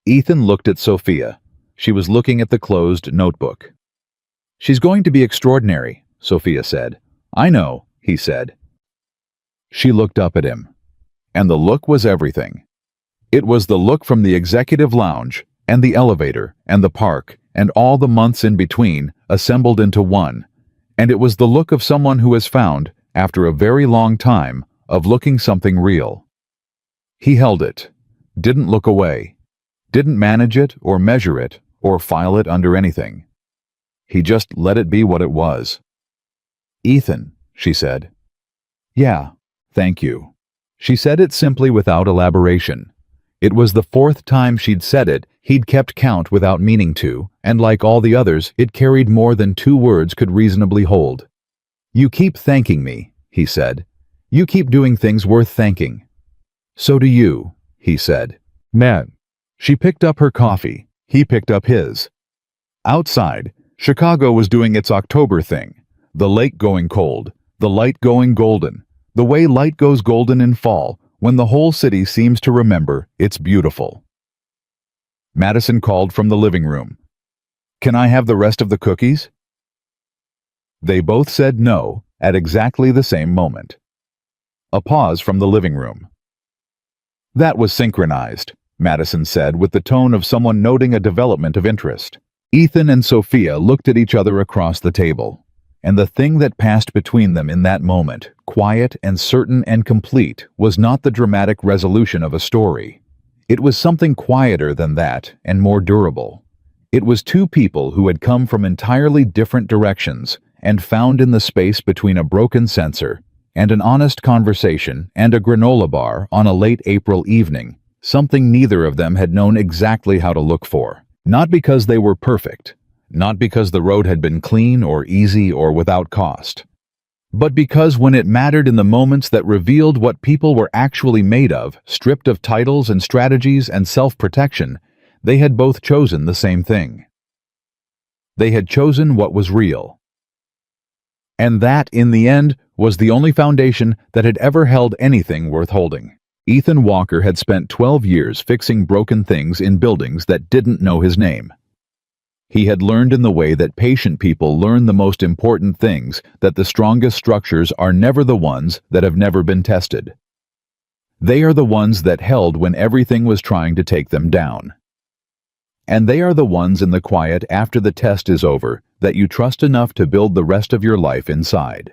Ethan looked at Sophia. She was looking at the closed notebook. "She's going to be extraordinary," Sophia said. "I know," he said. She looked up at him, and the look was everything. It was the look from the executive lounge, and the elevator, and the park, and all the months in between, assembled into one, and it was the look of someone who has found, after a very long time, of looking something real. He held it, didn't look away, didn't manage it or measure it or file it under anything. He just let it be what it was. "Ethan," she said. "Yeah, thank you." She said it simply without elaboration. It was the fourth time she'd said it. He'd kept count without meaning to, and like all the others, it carried more than 2 words could reasonably hold. "You keep thanking me," he said. "You keep doing things worth thanking." "So do you," he said. Man. She picked up her coffee. He picked up his. Outside, Chicago was doing its October thing. The lake going cold, the light going golden, the way light goes golden in fall, when the whole city seems to remember it's beautiful. Madison called from the living room. "Can I have the rest of the cookies?" They both said no at exactly the same moment. A pause from the living room. "That was synchronized," Madison said with the tone of someone noting a development of interest. Ethan and Sophia looked at each other across the table, and the thing that passed between them in that moment, quiet and certain and complete, was not the dramatic resolution of a story. It was something quieter than that and more durable. It was two people who had come from entirely different directions and found in the space between a broken sensor and an honest conversation and a granola bar on a late April evening, something neither of them had known exactly how to look for. Not because they were perfect, not because the road had been clean or easy or without cost, but because when it mattered in the moments that revealed what people were actually made of, stripped of titles and strategies and self-protection, they had both chosen the same thing. They had chosen what was real. And that, in the end, was the only foundation that had ever held anything worth holding. Ethan Walker had spent 12 years fixing broken things in buildings that didn't know his name. He had learned in the way that patient people learn the most important things, that the strongest structures are never the ones that have never been tested. They are the ones that held when everything was trying to take them down. And they are the ones in the quiet after the test is over that you trust enough to build the rest of your life inside.